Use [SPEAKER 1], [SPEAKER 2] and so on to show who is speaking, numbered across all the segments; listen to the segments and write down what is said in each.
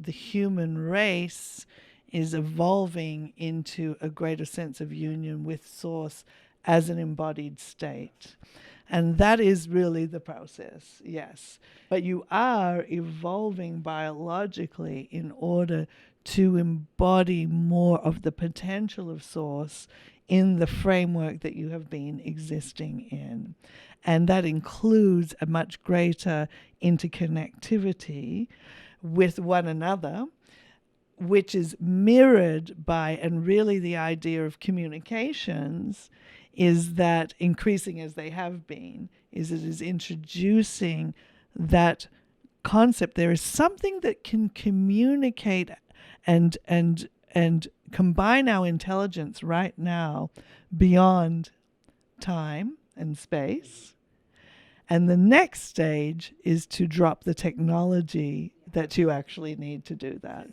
[SPEAKER 1] the human race is evolving into a greater sense of union with Source as an embodied state. And that is really the process, yes. But you are evolving biologically in order to embody more of the potential of Source in the framework that you have been existing in. And that includes a much greater interconnectivity with one another, which is mirrored by, and really the idea of communications is that increasing as they have been, is it is introducing that concept. There is something that can communicate and combine our intelligence right now beyond time and space. And the next stage is to drop the technology that you actually need to do that.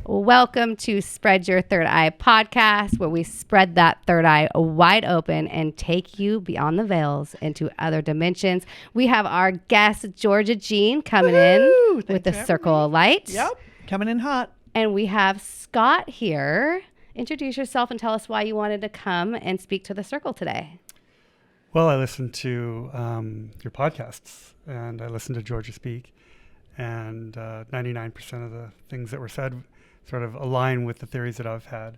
[SPEAKER 2] Welcome to Spread Your Third Eye podcast, where we spread that third eye wide open and take you beyond the veils into other dimensions. We have our guest, Georgia Jean, coming in with the Circle of Light.
[SPEAKER 1] Yep, coming in hot.
[SPEAKER 2] And we have Scott here. Introduce yourself and tell us why you wanted to come and speak to the Circle today.
[SPEAKER 3] Well, I listened to your podcasts, and I listened to Georgia speak, and 99% of the things that were said sort of align with the theories that I've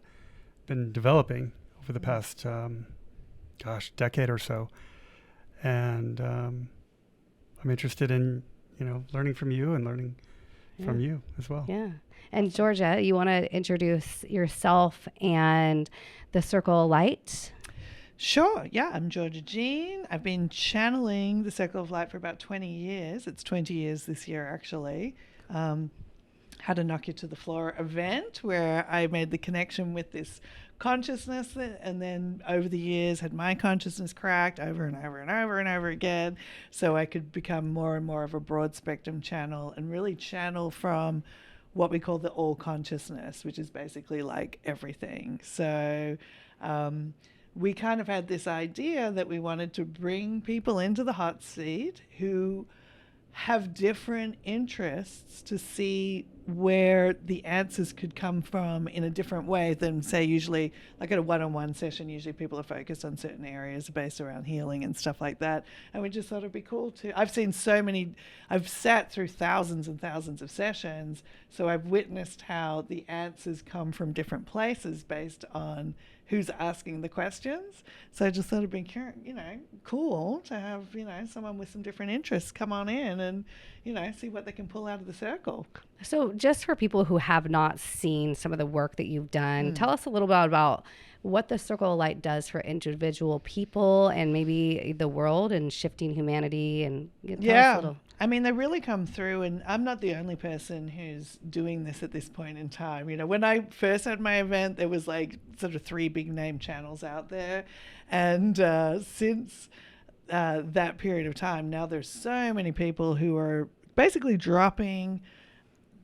[SPEAKER 3] been developing over the past, decade or so. And I'm interested in, learning from you and learning from you as well.
[SPEAKER 2] Yeah. And Georgia, you want to introduce yourself and the Circle of Light?
[SPEAKER 1] Sure. Yeah, I'm Georgia Jean. I've been channeling the Circle of Light for about 20 years. It's 20 years this year, actually. Had a Knock You to the Floor event where I made the connection with this consciousness, and then over the years had my consciousness cracked over and over and over and over again, so I could become more and more of a broad spectrum channel and really channel from what we call the all consciousness, which is basically like everything. So we kind of had this idea that we wanted to bring people into the hot seat who have different interests to see where the answers could come from in a different way than, say, usually, like at a one-on-one session, usually people are focused on certain areas based around healing and stuff like that. And we just thought it'd be cool to, I've sat through thousands and thousands of sessions, so I've witnessed how the answers come from different places based on who's asking the questions. So I just thought it'd be, cool to have, someone with some different interests come on in and, see what they can pull out of the circle.
[SPEAKER 2] So just for people who have not seen some of the work that you've done, tell us a little bit about what the Circle of Light does for individual people and maybe the world and shifting humanity. And tell us a little.
[SPEAKER 1] I mean, they really come through, and I'm not the only person who's doing this at this point in time. When I first had my event, there was like sort of 3 big name channels out there. And since that period of time, now there's so many people who are basically dropping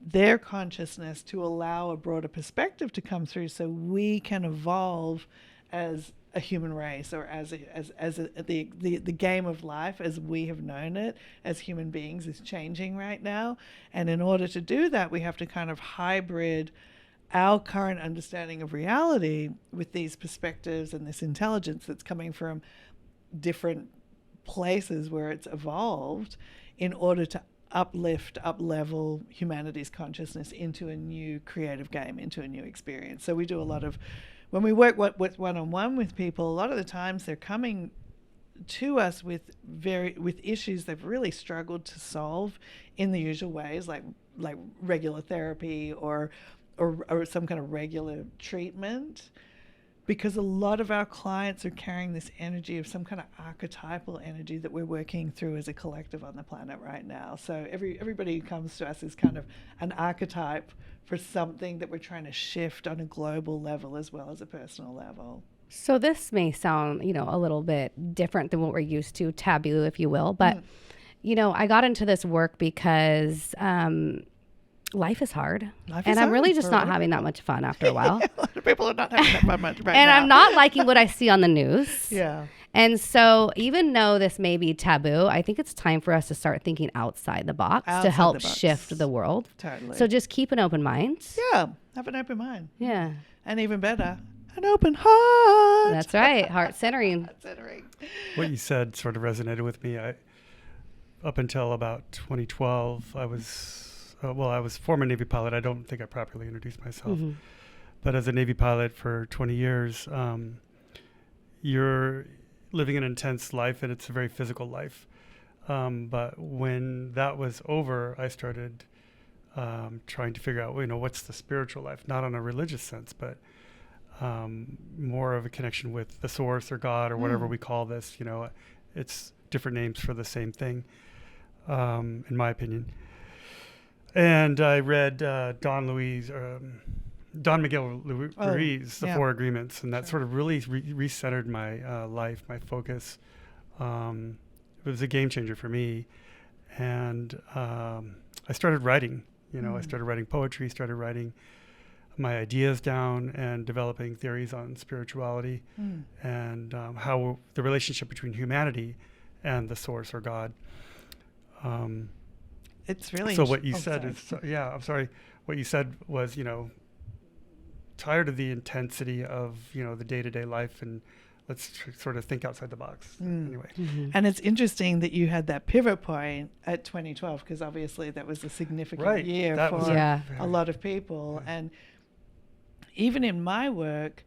[SPEAKER 1] their consciousness to allow a broader perspective to come through so we can evolve as a human race, or as the game of life as we have known it as human beings is changing right now. And in order to do that, we have to kind of hybrid our current understanding of reality with these perspectives and this intelligence that's coming from different places where it's evolved, in order to up-level humanity's consciousness into a new creative game, into a new experience. So we do a lot of, when we work with one-on-one with people, a lot of the times they're coming to us with issues they've really struggled to solve in the usual ways, like regular therapy or some kind of regular treatment. Because a lot of our clients are carrying this energy of some kind of archetypal energy that we're working through as a collective on the planet right now. So everybody who comes to us is kind of an archetype for something that we're trying to shift on a global level as well as a personal level.
[SPEAKER 2] So this may sound, a little bit different than what we're used to, taboo, if you will. But, I got into this work because life is hard.
[SPEAKER 1] Life
[SPEAKER 2] And
[SPEAKER 1] is
[SPEAKER 2] I'm really
[SPEAKER 1] hard
[SPEAKER 2] just
[SPEAKER 1] for
[SPEAKER 2] not
[SPEAKER 1] a lot
[SPEAKER 2] having
[SPEAKER 1] of
[SPEAKER 2] that much fun after a while.
[SPEAKER 1] A lot of people are not having that fun much right
[SPEAKER 2] And
[SPEAKER 1] now.
[SPEAKER 2] I'm not liking what I see on the news.
[SPEAKER 1] Yeah.
[SPEAKER 2] And so even though this may be taboo, I think it's time for us to start thinking outside the box to
[SPEAKER 1] Outside
[SPEAKER 2] help
[SPEAKER 1] the box.
[SPEAKER 2] shift the world.
[SPEAKER 1] Totally.
[SPEAKER 2] So just keep an open mind.
[SPEAKER 1] Yeah. Have an open mind.
[SPEAKER 2] Yeah.
[SPEAKER 1] And even better, an open heart.
[SPEAKER 2] That's right. Heart centering.
[SPEAKER 1] Considering.
[SPEAKER 3] What you said sort of resonated with me. Up until about 2012, I was former Navy pilot. I don't think I properly introduced myself.
[SPEAKER 2] Mm-hmm.
[SPEAKER 3] But as a Navy pilot for 20 years, you're living an intense life, and it's a very physical life. But when that was over, I started trying to figure out, what's the spiritual life? Not on a religious sense, but more of a connection with the source or God or whatever we call this. It's different names for the same thing, in my opinion. And I read Don Miguel Ruiz, The Four Agreements, and that sort of really recentered my life, my focus. It was a game changer for me. And I started writing, I started writing poetry, started writing my ideas down and developing theories on spirituality and how the relationship between humanity and the source or God.
[SPEAKER 1] It's really...
[SPEAKER 3] So what you said is, I'm sorry. What you said was, tired of the intensity of, the day-to-day life, and let's sort of think outside the box anyway.
[SPEAKER 2] Mm-hmm.
[SPEAKER 1] And it's interesting that you had that pivot point at 2012, because obviously that was a significant year
[SPEAKER 3] that
[SPEAKER 1] for a lot of people.
[SPEAKER 3] Yeah.
[SPEAKER 1] And even in my work,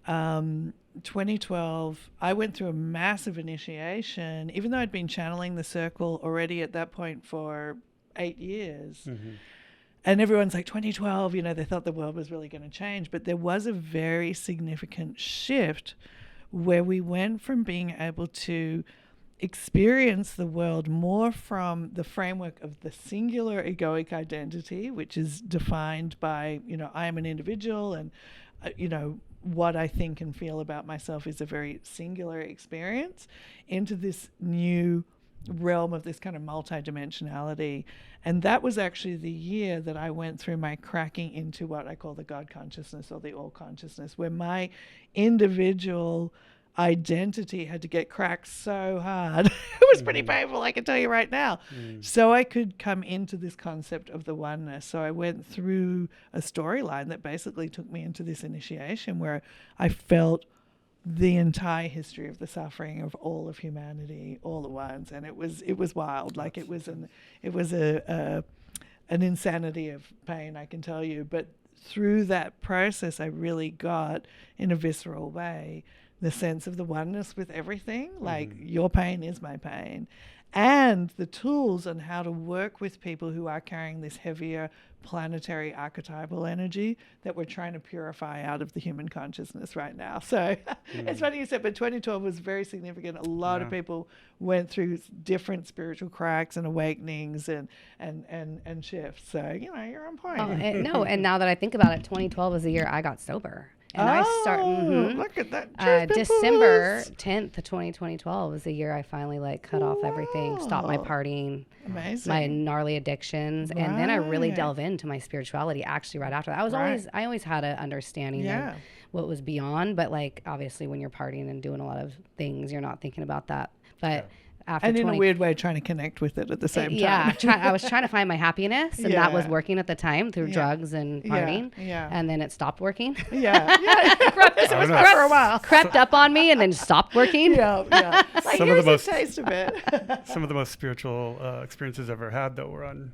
[SPEAKER 1] 2012, I went through a massive initiation, even though I'd been channeling the circle already at that point for 8 years.
[SPEAKER 3] Mm-hmm.
[SPEAKER 1] And everyone's like, 2012, they thought the world was really going to change. But there was a very significant shift where we went from being able to experience the world more from the framework of the singular egoic identity, which is defined by, I am an individual, and, what I think and feel about myself is a very singular experience, into this new realm of this kind of multidimensionality. And that was actually the year that I went through my cracking into what I call the God consciousness or the all consciousness, where my individual identity had to get cracked so hard. It was pretty painful, I can tell you right now. So I could come into this concept of the oneness. So I went through a storyline that basically took me into this initiation where I felt the entire history of the suffering of all of humanity all at once, and it was wild. Like it was an insanity of pain, I can tell you. But through that process, I really got, in a visceral way, the sense of the oneness with everything. Like your pain is my pain, and the tools on how to work with people who are carrying this heavier planetary archetypal energy that we're trying to purify out of the human consciousness right now. So it's funny you said, but 2012 was very significant. A lot of people went through different spiritual cracks and awakenings and shifts. So, you're on point.
[SPEAKER 2] And now that I think about it, 2012 was the year I got sober. And I started,
[SPEAKER 1] look at that.
[SPEAKER 2] December 10th, 2012 was the year I finally cut off everything, stopped my partying, my gnarly addictions. And then I really delve into my spirituality actually right after that. I always had an understanding of what was beyond, but obviously when you're partying and doing a lot of things, you're not thinking about that. But after
[SPEAKER 1] in a weird way, trying to connect with it at the same time.
[SPEAKER 2] Yeah, I was trying to find my happiness, and that was working at the time through drugs and partying.
[SPEAKER 1] Yeah.
[SPEAKER 2] And then it stopped working.
[SPEAKER 1] For a while.
[SPEAKER 2] Crept up on me and then stopped working.
[SPEAKER 1] Like,
[SPEAKER 3] some of the most
[SPEAKER 1] taste of it.
[SPEAKER 3] Some of the most spiritual experiences I've ever had, though, were on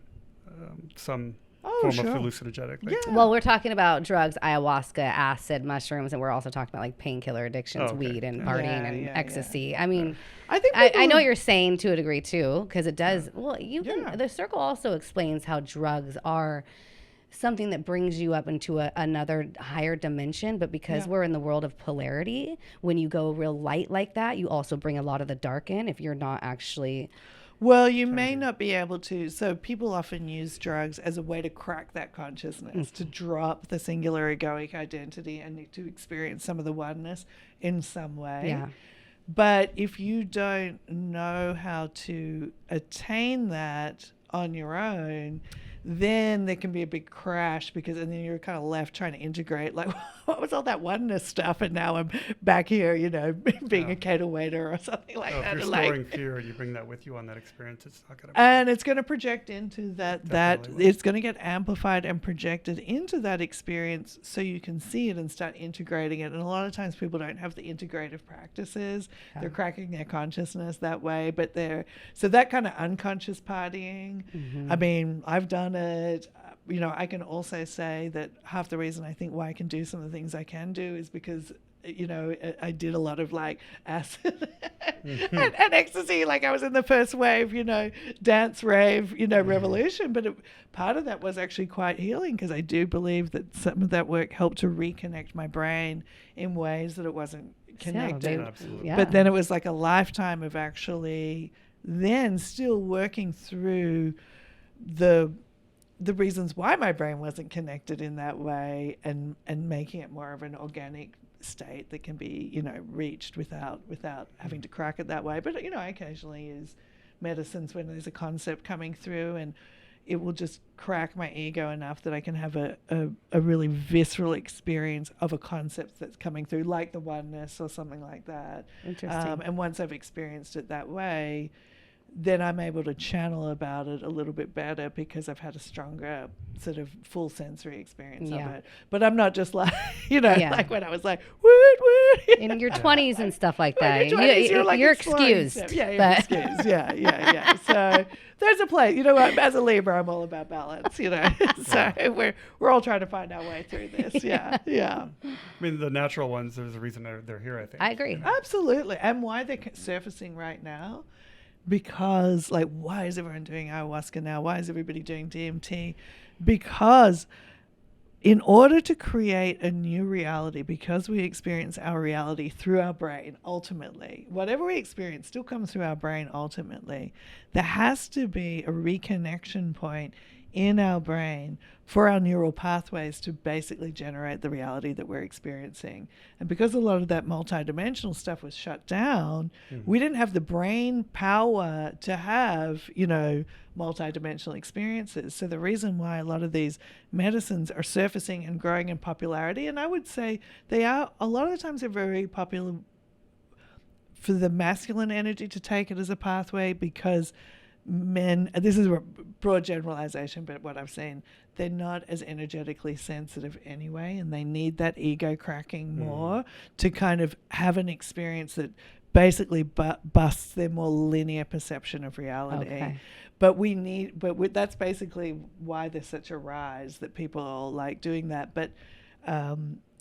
[SPEAKER 3] some form of hallucinogenic.
[SPEAKER 2] Well, we're talking about drugs, ayahuasca, acid, mushrooms, and we're also talking about painkiller addictions, weed and partying and ecstasy. I mean, I know what you're saying to a degree too, because it does. Well, the circle also explains how drugs are something that brings you up into another higher dimension, but because we're in the world of polarity, when you go real light like that, you also bring a lot of the dark in if you're not actually...
[SPEAKER 1] Well, you may not be able to. So people often use drugs as a way to crack that consciousness, to drop the singular egoic identity and to experience some of the oneness in some way.
[SPEAKER 2] Yeah.
[SPEAKER 1] But if you don't know how to attain that on your own, then there can be a big crash, because and then you're kind of left trying to integrate, like, what was all that oneness stuff, and now I'm back here, being a cater waiter or something like that.
[SPEAKER 3] If you're
[SPEAKER 1] And
[SPEAKER 3] storing fear and you bring that with you on that experience, it's not going to.
[SPEAKER 1] And it's going to project into that
[SPEAKER 3] Definitely
[SPEAKER 1] it's going to get amplified and projected into that experience, so you can see it and start integrating it. And a lot of times people don't have the integrative practices. They're cracking their consciousness that way, but so that kind of unconscious partying. I mean, I've done it. I can also say that half the reason I think why I can do some of the things I can do is because I did a lot of like acid and ecstasy. Like I was in the first wave, dance rave, revolution. But part of that was actually quite healing, because I do believe that some of that work helped to reconnect my brain in ways that it wasn't connected.
[SPEAKER 3] Absolutely.
[SPEAKER 1] But then it was like a lifetime of actually then still working through the reasons why my brain wasn't connected in that way, and making it more of an organic state that can be, reached without having to crack it that way. But, I occasionally use medicines when there's a concept coming through, and it will just crack my ego enough that I can have a really visceral experience of a concept that's coming through, like the oneness or something like that.
[SPEAKER 2] Interesting.
[SPEAKER 1] And once I've experienced it that way, then I'm able to channel about it a little bit better, because I've had a stronger sort of full sensory experience of it. But I'm not just like, like when I was like, woot.
[SPEAKER 2] In your 20s and stuff like that.
[SPEAKER 1] In your 20s, you're like
[SPEAKER 2] excused.
[SPEAKER 1] Stuff. Yeah, you're excused. Yeah. So there's a place. As a Libra, I'm all about balance, So we're all trying to find our way through this. Yeah.
[SPEAKER 3] I mean, the natural ones, there's a reason they're here, I think.
[SPEAKER 2] I agree.
[SPEAKER 1] Absolutely. And why they're surfacing right now, because like, why is everyone doing ayahuasca now? Why is everybody doing DMT? Because in order to create a new reality, because we experience our reality through our brain, ultimately, whatever we experience still comes through our brain ultimately, there has to be a reconnection point in our brain for our neural pathways to basically generate the reality that we're experiencing. And because a lot of that multidimensional stuff was shut down, we didn't have the brain power to have, multidimensional experiences. So the reason why a lot of these medicines are surfacing and growing in popularity, and I would say they are, a lot of the times they're very popular for the masculine energy to take it as a pathway, because men, this is a broad generalization, but what I've seen, they're not as energetically sensitive anyway, and they need that ego cracking more to kind of have an experience that basically busts their more linear perception of reality.
[SPEAKER 2] Okay.
[SPEAKER 1] But that's basically why there's such a rise, that people are like doing that. But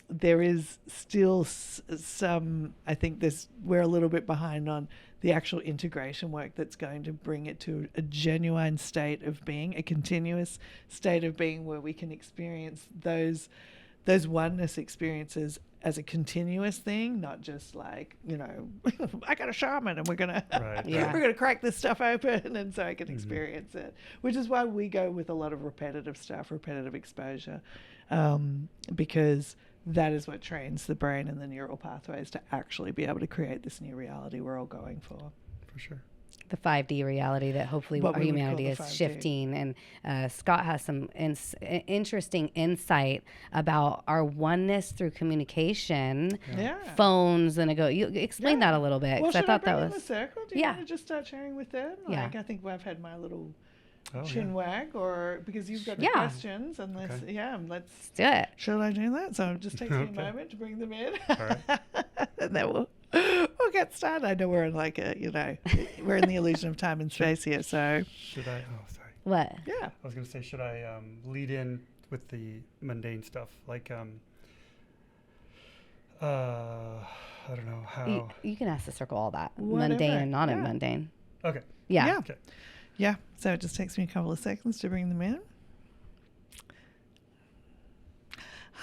[SPEAKER 1] there is still some, I think we're a little bit behind on the actual integration work that's going to bring it to a genuine state of being, a continuous state of being, where we can experience those oneness experiences as a continuous thing, not just like, I got a shaman and we're gonna we're gonna crack this stuff open and so I can experience it. Which is why we go with a lot of repetitive stuff, repetitive exposure, because that is what trains the brain and the neural pathways to actually be able to create this new reality we're all going for.
[SPEAKER 3] For sure.
[SPEAKER 2] The 5D reality that hopefully
[SPEAKER 1] What
[SPEAKER 2] our
[SPEAKER 1] we would
[SPEAKER 2] humanity
[SPEAKER 1] call
[SPEAKER 2] is
[SPEAKER 1] the 5D.
[SPEAKER 2] shifting. And Scott has some interesting insight about our oneness through communication, phones, and you explain that a little bit.
[SPEAKER 1] Well,
[SPEAKER 2] I thought that was
[SPEAKER 1] in the circle? Do you want to just start sharing with them? Like, I think I've had my little chin wag, or because you've got the questions, and let's
[SPEAKER 2] do it.
[SPEAKER 1] Should I do that? So it just takes me a moment to bring them in.
[SPEAKER 3] All right.
[SPEAKER 1] And then we'll get started. I know we're in like we're in the illusion of time and space here. So
[SPEAKER 3] Should I? Oh, sorry.
[SPEAKER 2] What?
[SPEAKER 1] Yeah.
[SPEAKER 3] I was going to say, should I lead in with the mundane stuff? Like, I don't know how.
[SPEAKER 2] You can ask the circle all that.
[SPEAKER 1] Whatever.
[SPEAKER 2] Mundane and non-mundane.
[SPEAKER 3] Okay.
[SPEAKER 2] Yeah.
[SPEAKER 3] Okay.
[SPEAKER 1] Yeah. So it just takes me a couple of seconds to bring them in.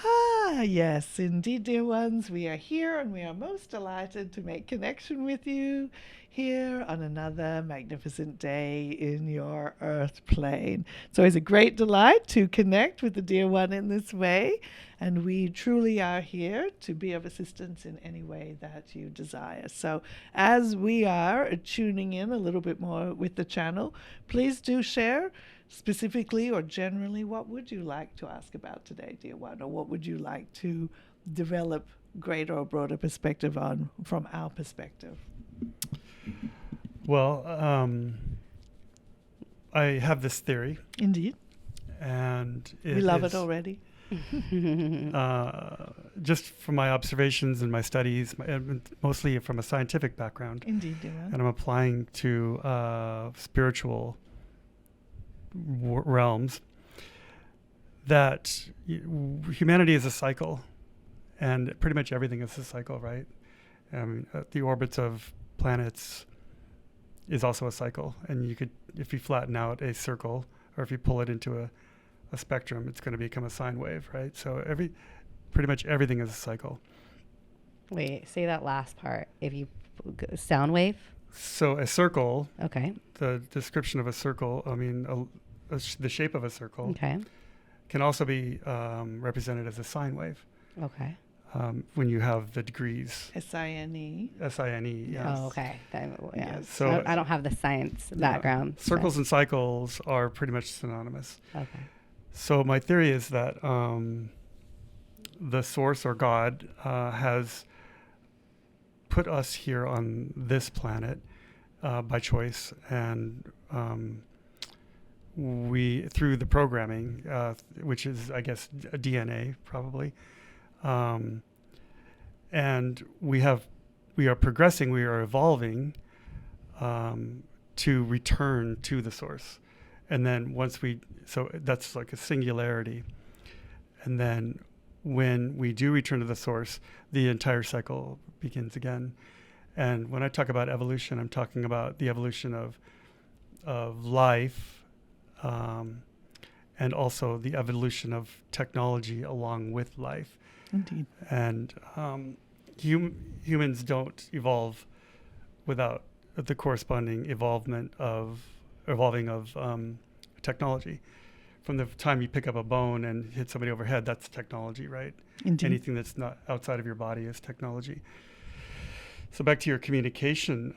[SPEAKER 1] Ah, yes, indeed, dear ones, we are here and we are most delighted to make connection with you here on another magnificent day in your earth plane. It's always a great delight to connect with the dear one in this way, and we truly are here to be of assistance in any way that you desire. So as we are tuning in a little bit more with the channel, please do share specifically or generally, what would you like to ask about today, dear one? Or what would you like to develop greater or broader perspective on from our perspective?
[SPEAKER 3] Well, I have this theory,
[SPEAKER 1] Indeed.
[SPEAKER 3] and
[SPEAKER 1] We love it already.
[SPEAKER 3] Just from my observations and my studies, mostly from a scientific background.
[SPEAKER 1] Indeed, dear one.
[SPEAKER 3] And I'm applying to spiritual realms, that humanity is a cycle, and pretty much everything is a cycle, right? The orbits of planets is also a cycle, and you could, if you flatten out a circle, or if you pull it into a spectrum, it's going to become a sine wave, right? So pretty much everything is a cycle.
[SPEAKER 2] Wait, say that last part. If you sound wave.
[SPEAKER 3] So a circle.
[SPEAKER 2] Okay.
[SPEAKER 3] The description of a circle. The shape of a circle.
[SPEAKER 2] Okay.
[SPEAKER 3] Can also be represented as a sine wave.
[SPEAKER 2] Okay.
[SPEAKER 3] When you have the degrees.
[SPEAKER 1] SINE.
[SPEAKER 3] SINE, yes.
[SPEAKER 2] Oh, okay. Yeah.
[SPEAKER 3] Yes. So
[SPEAKER 2] I don't have the science background.
[SPEAKER 3] Circles and cycles are pretty much synonymous.
[SPEAKER 2] Okay.
[SPEAKER 3] So my theory is that the source or God has put us here on this planet by choice, and we, through the programming, which is, I guess, a DNA probably, and we are progressing, we are evolving to return to the source. And then so that's like a singularity. And then when we do return to the source, the entire cycle begins again. And when I talk about evolution, I'm talking about the evolution of life, and also the evolution of technology along with life.
[SPEAKER 1] Indeed.
[SPEAKER 3] And humans don't evolve without the corresponding evolving of technology. From the time you pick up a bone and hit somebody overhead, that's technology, right?
[SPEAKER 1] Indeed.
[SPEAKER 3] Anything that's not outside of your body is technology. So back to your communication,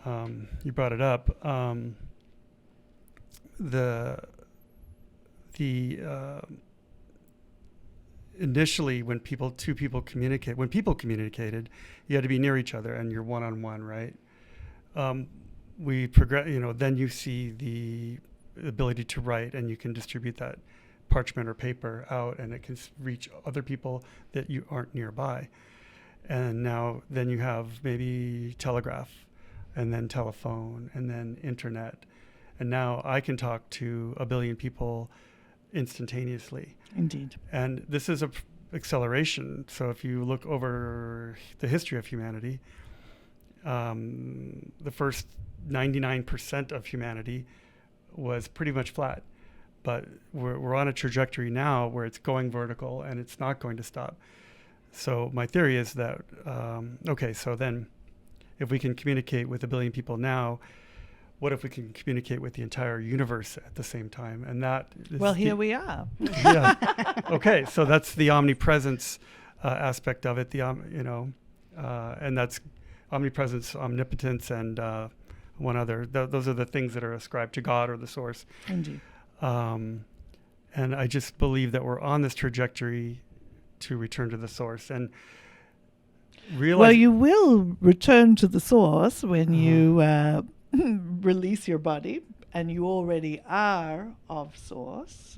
[SPEAKER 3] you brought it up. Initially, when people communicated, you had to be near each other and you're one-on-one, right? We progress, then you see the ability to write, and you can distribute that parchment or paper out, and it can reach other people that you aren't nearby. And then you have maybe telegraph, and then telephone, and then internet. And now I can talk to 1 billion people instantaneously.
[SPEAKER 1] Indeed.
[SPEAKER 3] And this is a acceleration. So if you look over the history of humanity, the first 99% of humanity was pretty much flat. But we're on a trajectory now where it's going vertical, and it's not going to stop. So my theory is that, so then if we can communicate with 1 billion people now, what if we can communicate with the entire universe at the same time? And that is
[SPEAKER 1] here we are.
[SPEAKER 3] Yeah. Okay, so that's the omnipresence aspect of it. And that's omnipresence, omnipotence, and one other. Those are the things that are ascribed to God or the source.
[SPEAKER 1] Indeed.
[SPEAKER 3] And I just believe that we're on this trajectory to return to the source and realize.
[SPEAKER 1] Well, you will return to the source when you release your body, and you already are of source.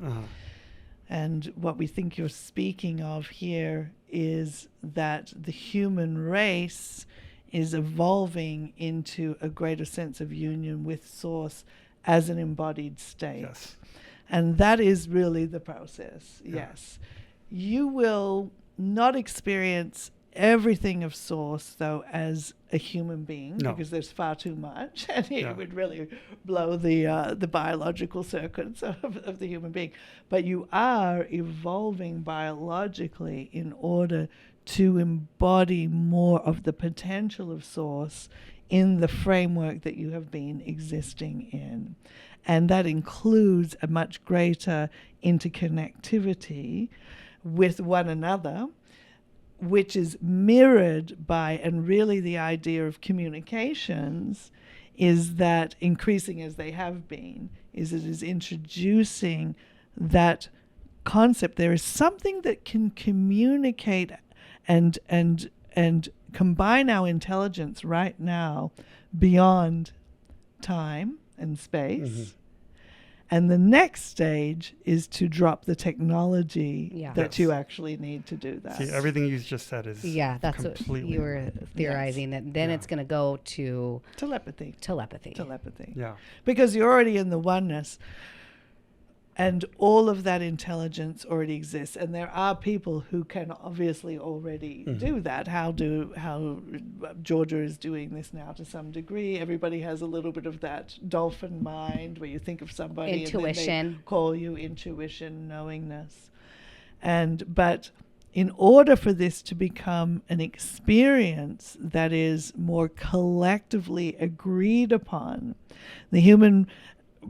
[SPEAKER 1] And what we think you're speaking of here is that the human race is evolving into a greater sense of union with source as an embodied state.
[SPEAKER 3] Yes.
[SPEAKER 1] And that is really the process.
[SPEAKER 3] Yeah.
[SPEAKER 1] Yes. You will not experience everything of source, though, as a human being,
[SPEAKER 3] No.
[SPEAKER 1] because there's far too much, and
[SPEAKER 3] Yeah.
[SPEAKER 1] it would really blow the biological circuits of the human being. But you are evolving biologically in order to embody more of the potential of source in the framework that you have been existing in. And that includes a much greater interconnectivity with one another, which is mirrored by, and really the idea of communications is that increasing as they have been, is it is introducing that concept. There is something that can communicate and combine our intelligence right now beyond time and space.
[SPEAKER 3] Mm-hmm.
[SPEAKER 1] And the next stage is to drop the technology
[SPEAKER 2] Yeah.
[SPEAKER 1] that
[SPEAKER 3] Yes.
[SPEAKER 1] you actually need to do that.
[SPEAKER 3] See, everything you just said is
[SPEAKER 2] Yeah, that's what
[SPEAKER 3] completely
[SPEAKER 2] you were theorizing. That then
[SPEAKER 3] Yeah.
[SPEAKER 2] it's going to go to
[SPEAKER 1] Telepathy.
[SPEAKER 2] telepathy.
[SPEAKER 3] Yeah.
[SPEAKER 1] Because you're already in the oneness, and all of that intelligence already exists. And there are people who can obviously already do that. How Georgia is doing this now to some degree. Everybody has a little bit of that dolphin mind where you think of somebody and then
[SPEAKER 2] Intuition.
[SPEAKER 1] they call you intuition, knowingness. But in order for this to become an experience that is more collectively agreed upon, the human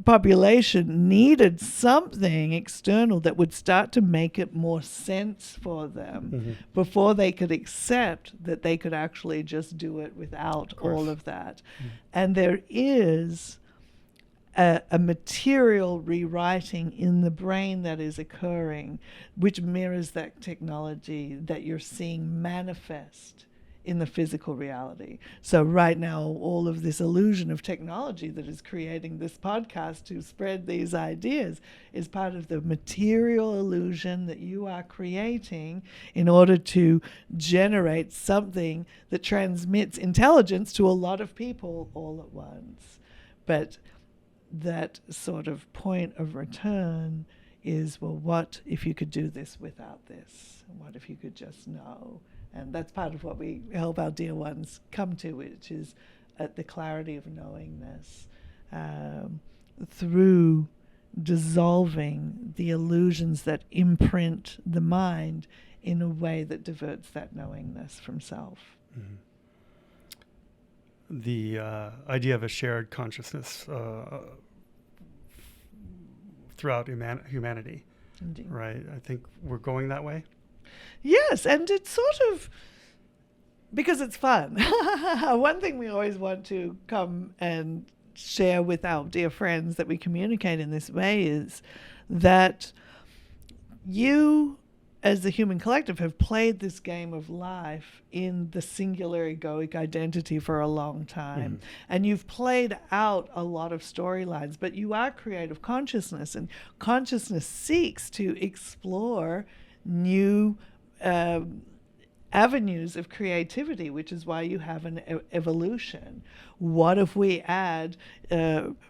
[SPEAKER 1] population needed something external that would start to make it more sense for them before they could accept that they could actually just do it without all of that. And there is a material rewriting in the brain that is occurring, which mirrors that technology that you're seeing manifest in the physical reality. So right now, all of this illusion of technology that is creating this podcast to spread these ideas is part of the material illusion that you are creating in order to generate something that transmits intelligence to a lot of people all at once. But that sort of point of return is, well, what if you could do this without this? What if you could just know? And that's part of what we help our dear ones come to, which is the clarity of knowingness through dissolving the illusions that imprint the mind in a way that diverts that knowingness from self.
[SPEAKER 3] The idea of a shared consciousness throughout humanity,
[SPEAKER 1] Indeed.
[SPEAKER 3] right? I think we're going that way.
[SPEAKER 1] Yes, and it's sort of because it's fun. One thing we always want to come and share with our dear friends that we communicate in this way is that you, as the human collective, have played this game of life in the singular egoic identity for a long time. And you've played out a lot of storylines, but you are creative consciousness, and consciousness seeks to explore new avenues of creativity, which is why you have an evolution. What if we add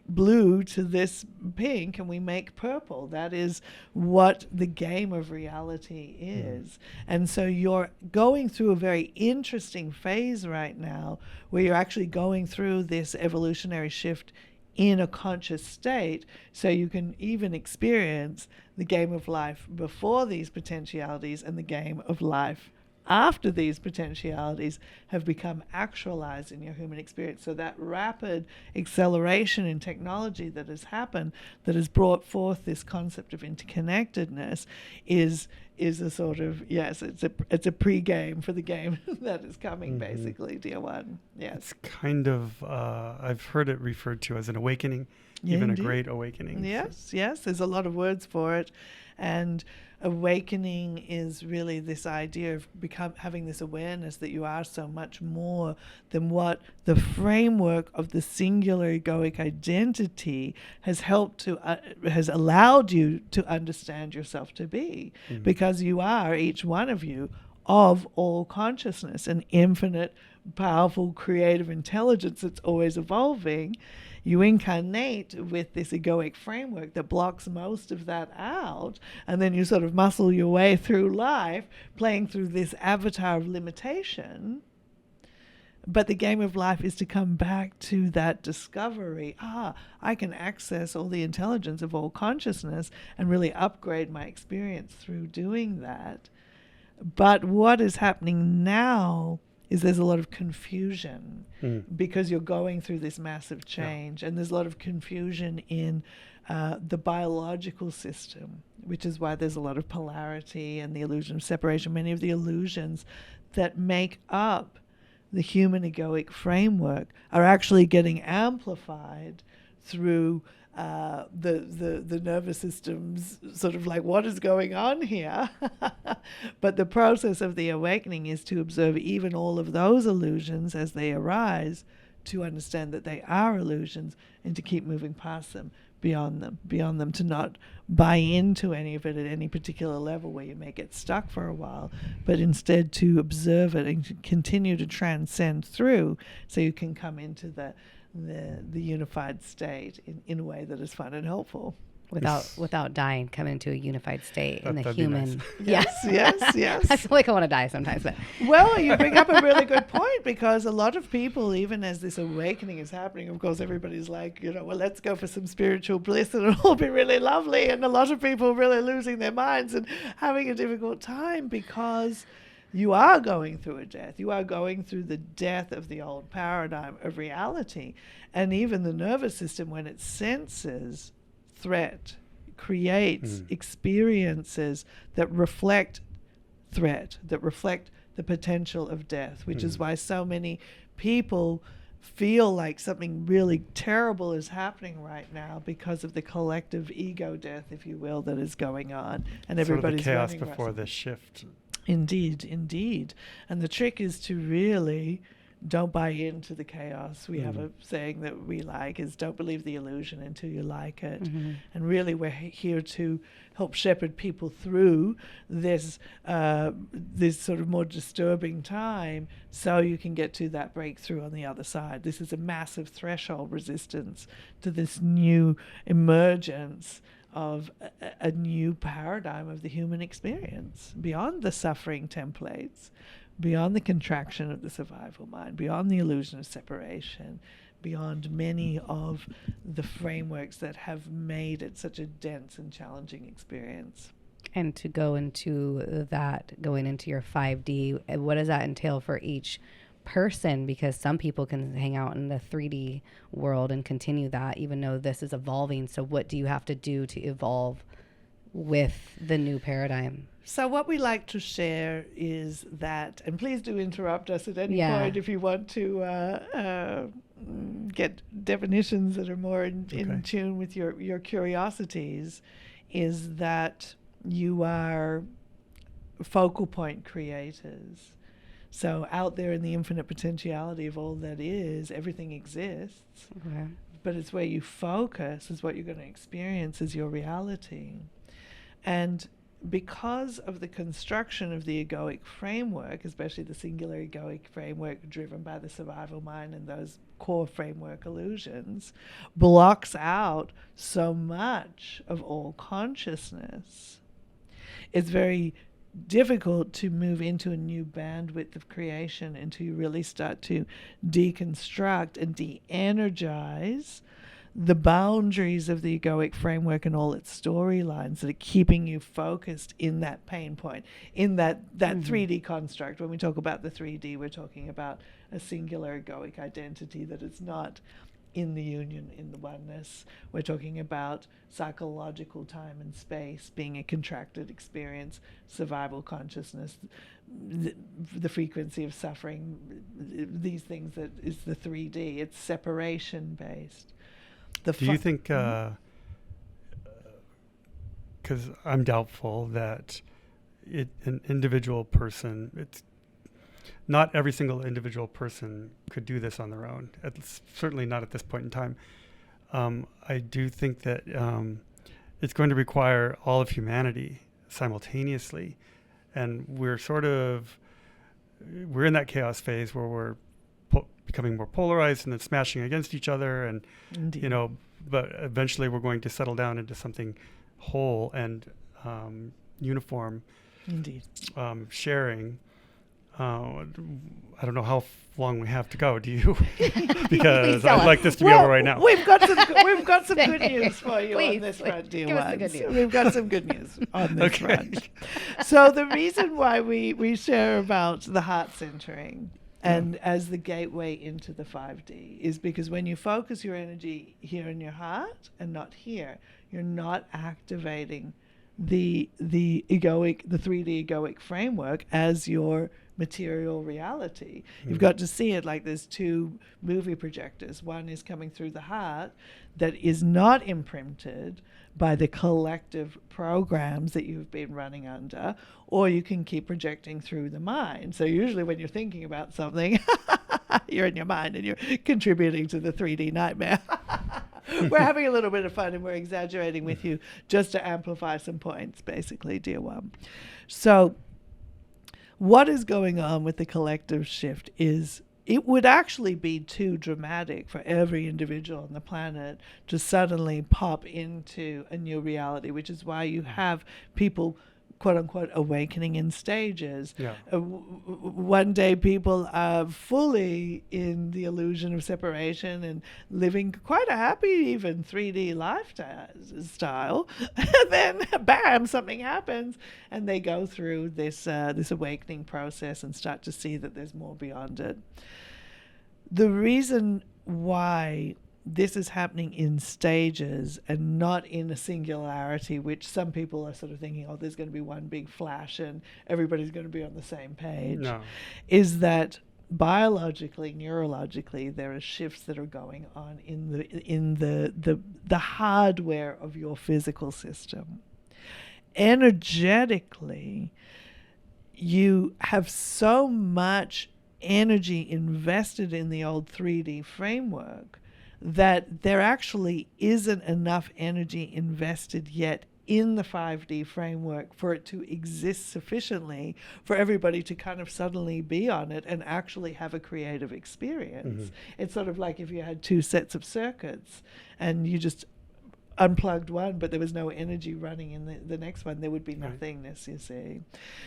[SPEAKER 1] blue to this pink and we make purple? That is what the game of reality is. And so you're going through a very interesting phase right now where you're actually going through this evolutionary shift in a conscious state, so you can even experience the game of life before these potentialities and the game of life after these potentialities have become actualized in your human experience. So that rapid acceleration in technology that has happened, that has brought forth this concept of interconnectedness, is a sort of, yes, it's a pre-game for the game that is coming, basically, dear one. Yes.
[SPEAKER 3] It's kind of, I've heard it referred to as an awakening,
[SPEAKER 1] Yeah,
[SPEAKER 3] even
[SPEAKER 1] indeed.
[SPEAKER 3] a great awakening.
[SPEAKER 1] Yes, there's a lot of words for it. And awakening is really this idea of having this awareness that you are so much more than what the framework of the singular egoic identity has helped to has allowed you to understand yourself to be, because you are, each one of you, of all consciousness, an infinite powerful creative intelligence that's always evolving, you incarnate with this egoic framework that blocks most of that out, and then you sort of muscle your way through life playing through this avatar of limitation. But the game of life is to come back to that discovery. I can access all the intelligence of all consciousness and really upgrade my experience through doing that. But what is happening now is there's a lot of confusion because you're going through this massive change, and there's a lot of confusion in the biological system, which is why there's a lot of polarity and the illusion of separation. Many of the illusions that make up the human egoic framework are actually getting amplified through the nervous system's sort of like, what is going on here? But the process of the awakening is to observe even all of those illusions as they arise, to understand that they are illusions, and to keep moving past them, beyond them, to not buy into any of it at any particular level where you may get stuck for a while, but instead to observe it and to continue to transcend through, so you can come into the unified state in a way that is fun and helpful.
[SPEAKER 2] Without dying, come into a unified state in the
[SPEAKER 3] that'd
[SPEAKER 2] human.
[SPEAKER 1] Be nice. Yes.
[SPEAKER 2] I feel like I want to die sometimes, but
[SPEAKER 1] well, you bring up a really good point, because a lot of people, even as this awakening is happening, of course, everybody's like, well, let's go for some spiritual bliss and it'll all be really lovely. And a lot of people really losing their minds and having a difficult time, because you are going through a death. You are going through the death of the old paradigm of reality. And even the nervous system, when it senses threat, creates experiences that reflect threat, that reflect the potential of death, which is why so many people feel like something really terrible is happening right now, because of the collective ego death, if you will, that is going on. And everybody's
[SPEAKER 3] sort of the chaos
[SPEAKER 1] running
[SPEAKER 3] before the shift.
[SPEAKER 1] Indeed. And the trick is to really don't buy into the chaos. We have a saying that we like, is don't believe the illusion until you like it. And really we're here to help shepherd people through this sort of more disturbing time, so you can get to that breakthrough on the other side. This is a massive threshold resistance to this new emergence of a new paradigm of the human experience, beyond the suffering templates, beyond the contraction of the survival mind, beyond the illusion of separation, beyond many of the frameworks that have made it such a dense and challenging experience.
[SPEAKER 2] And to go into that, going into your 5D, what does that entail for each person? Because some people can hang out in the 3D world and continue that, even though this is evolving. So what do you have to do to evolve with the new paradigm?
[SPEAKER 1] So what we like to share is that, and please do interrupt us at any point if you want to get definitions that are more in tune with your curiosities, is that you are focal point creators. So out there in the infinite potentiality of all that is, everything exists, but it's where you focus is what you're going to experience as your reality. And because of the construction of the egoic framework, especially the singular egoic framework driven by the survival mind and those core framework illusions, blocks out so much of all consciousness, it's very difficult to move into a new bandwidth of creation until you really start to deconstruct and de-energize the boundaries of the egoic framework and all its storylines that are keeping you focused in that pain point, in that 3D construct. When we talk about the 3D, we're talking about a singular egoic identity that is not in the union, in the oneness. We're talking about psychological time and space being a contracted experience, survival consciousness, the frequency of suffering, these things that is the 3D. It's separation based.
[SPEAKER 3] Do you think, because I'm doubtful that an individual person, it's not every single individual person could do this on their own. It's certainly not at this point in time. I do think that it's going to require all of humanity simultaneously. And we're in that chaos phase where we're becoming more polarized and then smashing against each other, and
[SPEAKER 1] Indeed.
[SPEAKER 3] but eventually we're going to settle down into something whole and uniform.
[SPEAKER 1] Indeed.
[SPEAKER 3] Sharing. I don't know how long we have to go. Do you? Because I'd like this to be over right now.
[SPEAKER 1] We've got some good news for you on this front, dear
[SPEAKER 2] give us the
[SPEAKER 1] ones.
[SPEAKER 2] good news.
[SPEAKER 1] We've got some good news on this front. So the reason why we share about the heart centering and as the gateway into the 5D is because when you focus your energy here in your heart and not here, you're not activating the 3D egoic framework as your material reality. You've got to see it like there's two movie projectors. One is coming through the heart that is not imprinted by the collective programs that you've been running under, or you can keep projecting through the mind. So usually when you're thinking about something, you're in your mind and you're contributing to the 3D nightmare. We're having a little bit of fun and we're exaggerating with you just to amplify some points, basically, dear one. So what is going on with the collective shift is it would actually be too dramatic for every individual on the planet to suddenly pop into a new reality, which is why you have people, quote unquote, awakening in stages.
[SPEAKER 3] Yeah.
[SPEAKER 1] One day people are fully in the illusion of separation and living quite a happy, even 3D lifestyle. And then, bam, something happens and they go through this awakening process and start to see that there's more beyond it. The reason why this is happening in stages and not in a singularity, which some people are sort of thinking, oh, there's going to be one big flash and everybody's going to be on the same page, is that biologically, neurologically, there are shifts that are going on in the hardware of your physical system. Energetically, you have so much energy invested in the old 3D framework that there actually isn't enough energy invested yet in the 5D framework for it to exist sufficiently for everybody to kind of suddenly be on it and actually have a creative experience. Mm-hmm. It's sort of like if you had two sets of circuits and you just unplugged one, but there was no energy running in the next one, there would be nothingness, you see.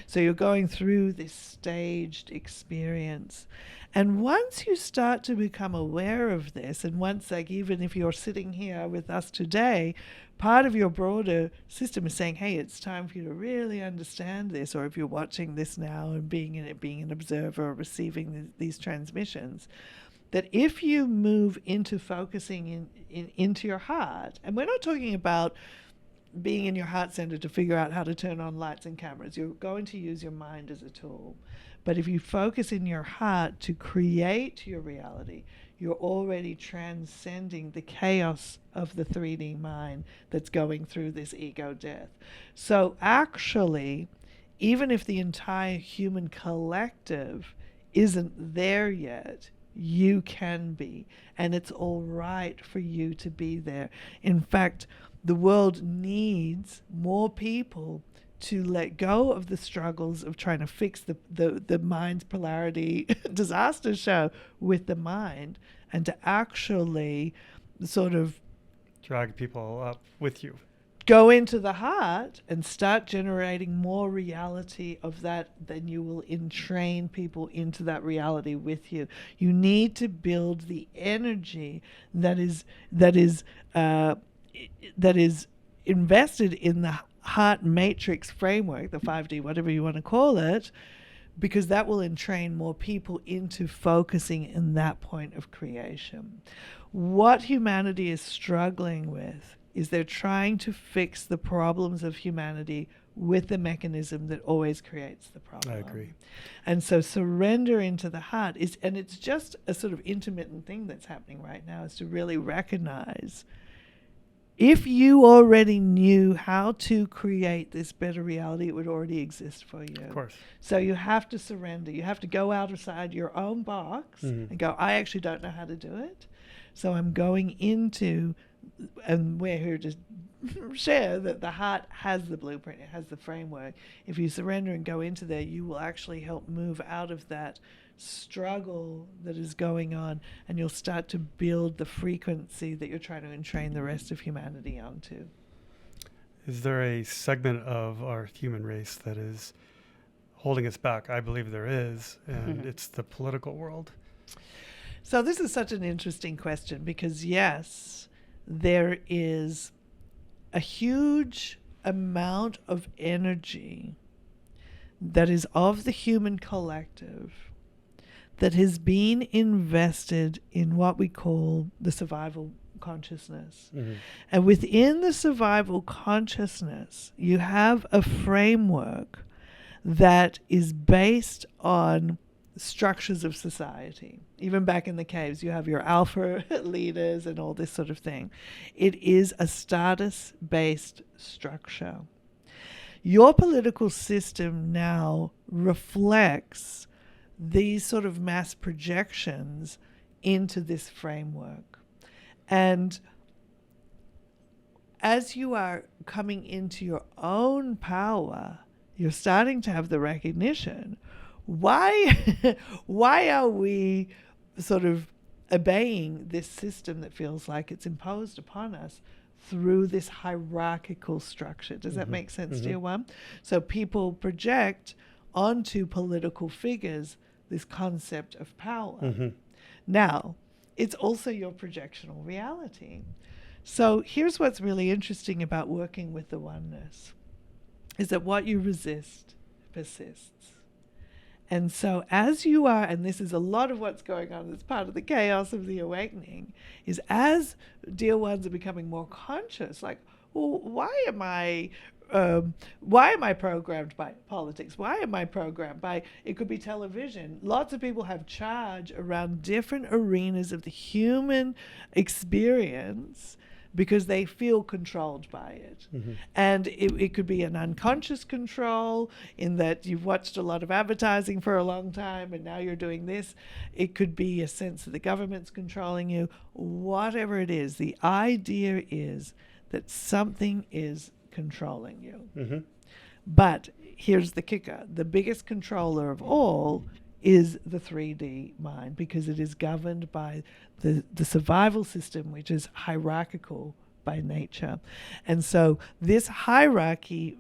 [SPEAKER 1] So you're going through this staged experience. And once you start to become aware of this, and once, like, even if you're sitting here with us today, part of your broader system is saying, hey, it's time for you to really understand this, or if you're watching this now and being in it, being an observer or receiving these transmissions, that if you move into focusing into your heart, and we're not talking about being in your heart center to figure out how to turn on lights and cameras. You're going to use your mind as a tool. But if you focus in your heart to create your reality, you're already transcending the chaos of the 3D mind that's going through this ego death. So actually, even if the entire human collective isn't there yet, you can be, and it's all right for you to be there. In fact, the world needs more people to let go of the struggles of trying to fix the mind's polarity disaster show with the mind, and to actually sort of
[SPEAKER 3] drag people up with you.
[SPEAKER 1] Go into the heart and start generating more reality of that, then you will entrain people into that reality with you. You need to build the energy that is invested in the heart matrix framework, the 5D, whatever you want to call it, because that will entrain more people into focusing in that point of creation. What humanity is struggling with is they're trying to fix the problems of humanity with the mechanism that always creates the problem.
[SPEAKER 3] I agree.
[SPEAKER 1] And so surrender into the heart is, and it's just a sort of intermittent thing that's happening right now, is to really recognize if you already knew how to create this better reality, it would already exist for you.
[SPEAKER 3] Of course.
[SPEAKER 1] So you have to surrender. You have to go outside your own box and go, I actually don't know how to do it. So I'm going into And we're here to share that the heart has the blueprint, it has the framework. If you surrender and go into there, you will actually help move out of that struggle that is going on, and you'll start to build the frequency that you're trying to entrain the rest of humanity onto.
[SPEAKER 3] Is there a segment of our human race that is holding us back? I believe there is, and it's the political world.
[SPEAKER 1] So this is such an interesting question because, yes, there is a huge amount of energy that is of the human collective that has been invested in what we call the survival consciousness. And within the survival consciousness, you have a framework that is based on structures of society. Even back in the caves, you have your alpha leaders and all this sort of thing. It is a status-based structure. Your political system now reflects these sort of mass projections into this framework. And as you are coming into your own power, you're starting to have the recognition. Why are we sort of obeying this system that feels like it's imposed upon us through this hierarchical structure? Does that make sense to you, Juan? So people project onto political figures this concept of power. Now, it's also your projectional reality. So here's what's really interesting about working with the oneness, is that what you resist persists. And so as you are, and this is a lot of what's going on as part of the chaos of the awakening, is as dear ones are becoming more conscious, like, well, why am I programmed by politics? Why am I programmed by, it could be television. Lots of people have charge around different arenas of the human experience because they feel controlled by it. And it could be an unconscious control in that you've watched a lot of advertising for a long time and now you're doing this. It could be a sense that the government's controlling you. Whatever it is, the idea is that something is controlling you. But here's the kicker. The biggest controller of all is the 3D mind, because it is governed by the survival system, which is hierarchical by nature. And so this hierarchy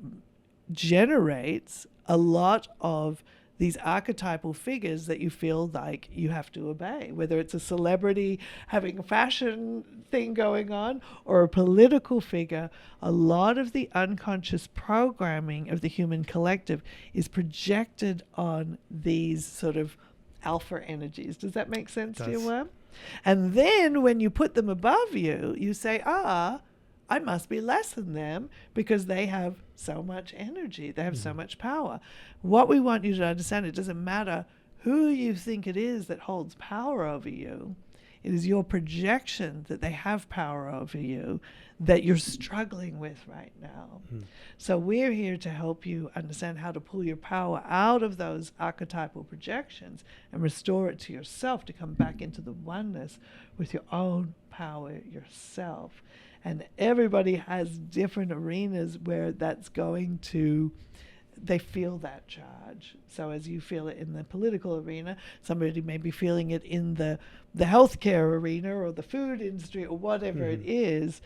[SPEAKER 1] generates a lot of these archetypal figures that you feel like you have to obey, whether it's a celebrity having a fashion thing going on or a political figure. A lot of the unconscious programming of the human collective is projected on these sort of alpha energies. Does that make sense to you, Worm? And then when you put them above you, you say, I must be less than them because they have so much energy. They have so much power. What we want you to understand, it doesn't matter who you think it is that holds power over you. It is your projection that they have power over you that you're struggling with right now. So we're here to help you understand how to pull your power out of those archetypal projections and restore it to yourself, to come back into the oneness with your own power yourself. And everybody has different arenas where that's going to, they feel that charge. So as you feel it in the political arena, somebody may be feeling it in the healthcare arena or the food industry or whatever it is.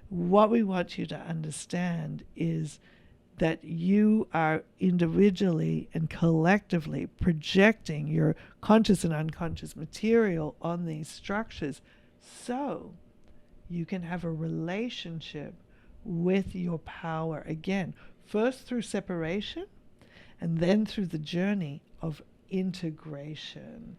[SPEAKER 1] What we want you to understand is that you are individually and collectively projecting your conscious and unconscious material on these structures, so you can have a relationship with your power again, first through separation and then through the journey of integration.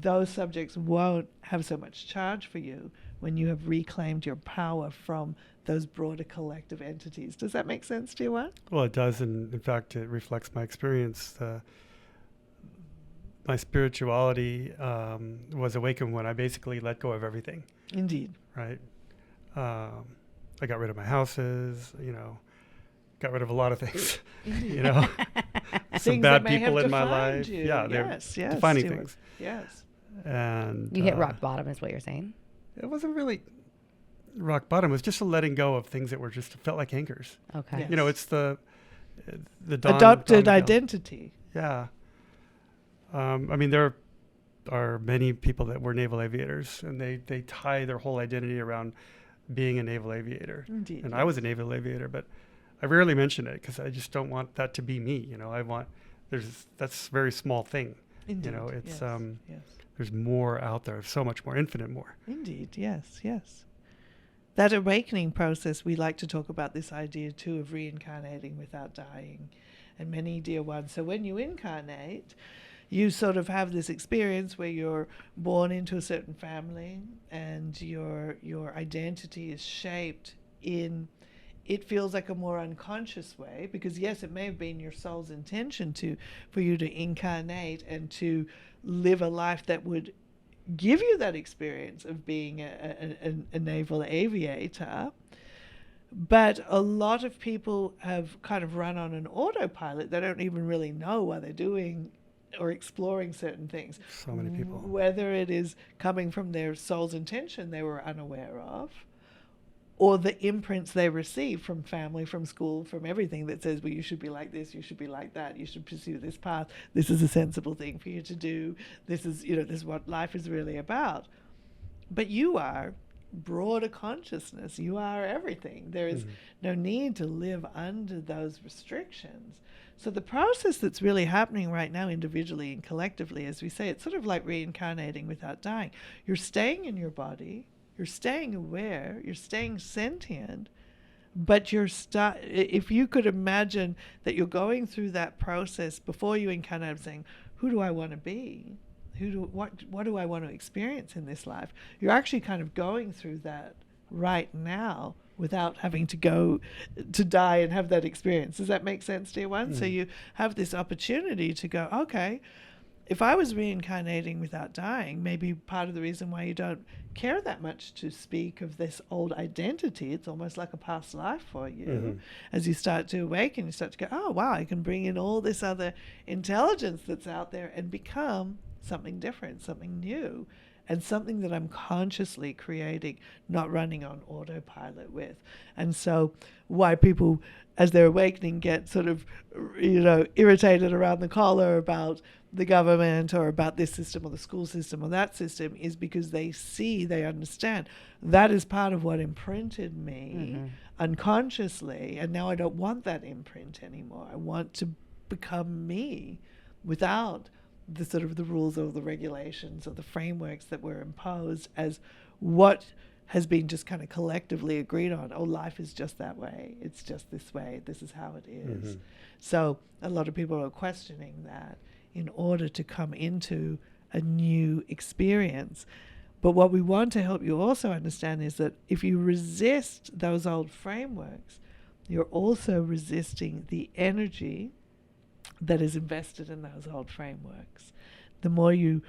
[SPEAKER 1] Those subjects won't have so much charge for you when you have reclaimed your power from those broader collective entities. Does that make sense to you, Juan?
[SPEAKER 3] Well, it does, and in fact, it reflects my experience. My spirituality was awakened when I basically let go of everything.
[SPEAKER 1] Indeed.
[SPEAKER 3] Right? I got rid of my houses, got rid of a lot of things, some bad people in my life.
[SPEAKER 1] You.
[SPEAKER 3] Yeah, they're defining things.
[SPEAKER 1] Yes.
[SPEAKER 3] And
[SPEAKER 2] you hit rock bottom is what you're saying.
[SPEAKER 3] It wasn't really, rock bottom was just a letting go of things that were just felt like anchors.
[SPEAKER 2] Okay.
[SPEAKER 1] Yes.
[SPEAKER 3] You know, it's the dawn,
[SPEAKER 1] Adopted
[SPEAKER 3] dawn
[SPEAKER 1] identity.
[SPEAKER 3] Yeah. I mean, there are many people that were naval aviators, and they tie their whole identity around being a naval aviator.
[SPEAKER 1] Indeed.
[SPEAKER 3] And I was a naval aviator, but I rarely mention it because I just don't want that to be me. You know, that's a very small thing.
[SPEAKER 1] Indeed.
[SPEAKER 3] You know, it's
[SPEAKER 1] yes.
[SPEAKER 3] there's more out there, so much more, infinite more.
[SPEAKER 1] Indeed, yes. That awakening process, we like to talk about this idea too of reincarnating without dying. And many dear ones, so when you incarnate, you sort of have this experience where you're born into a certain family and your identity is shaped in, it feels like a more unconscious way, because yes, it may have been your soul's intention for you to incarnate and to live a life that would give you that experience of being a naval aviator. But a lot of people have kind of run on an autopilot. They don't even really know what they're doing or exploring certain things.
[SPEAKER 3] So many people.
[SPEAKER 1] Whether it is coming from their soul's intention they were unaware of, or the imprints they receive from family, from school, from everything that says, well, you should be like this, you should be like that, you should pursue this path, this is a sensible thing for you to do, this is what life is really about. But you are broader consciousness, you are everything. There is no need to live under those restrictions. So the process that's really happening right now, individually and collectively, as we say, it's sort of like reincarnating without dying. You're staying in your body, you're staying aware, you're staying sentient, but if you could imagine that you're going through that process before you incarnate, saying, who do I want to be? What do I want to experience in this life? You're actually kind of going through that right now without having to go to die and have that experience. Does that make sense, dear one? So you have this opportunity to go, okay, if I was reincarnating without dying, maybe part of the reason why you don't care that much to speak of this old identity, it's almost like a past life for you. As you start to awaken, you start to go, oh, wow, I can bring in all this other intelligence that's out there and become something different, something new, and something that I'm consciously creating, not running on autopilot with. And so why people, as they're awakening, get sort of, irritated around the collar about the government or about this system or the school system or that system is because they understand that is part of what imprinted me unconsciously, and now I don't want that imprint anymore. I want to become me without the sort of the rules or the regulations or the frameworks that were imposed as what has been just kind of collectively agreed on. Oh, life is just that way. It's just this way. This is how it is. So a lot of people are questioning that in order to come into a new experience. But what we want to help you also understand is that if you resist those old frameworks, you're also resisting the energy that is invested in those old frameworks. The more you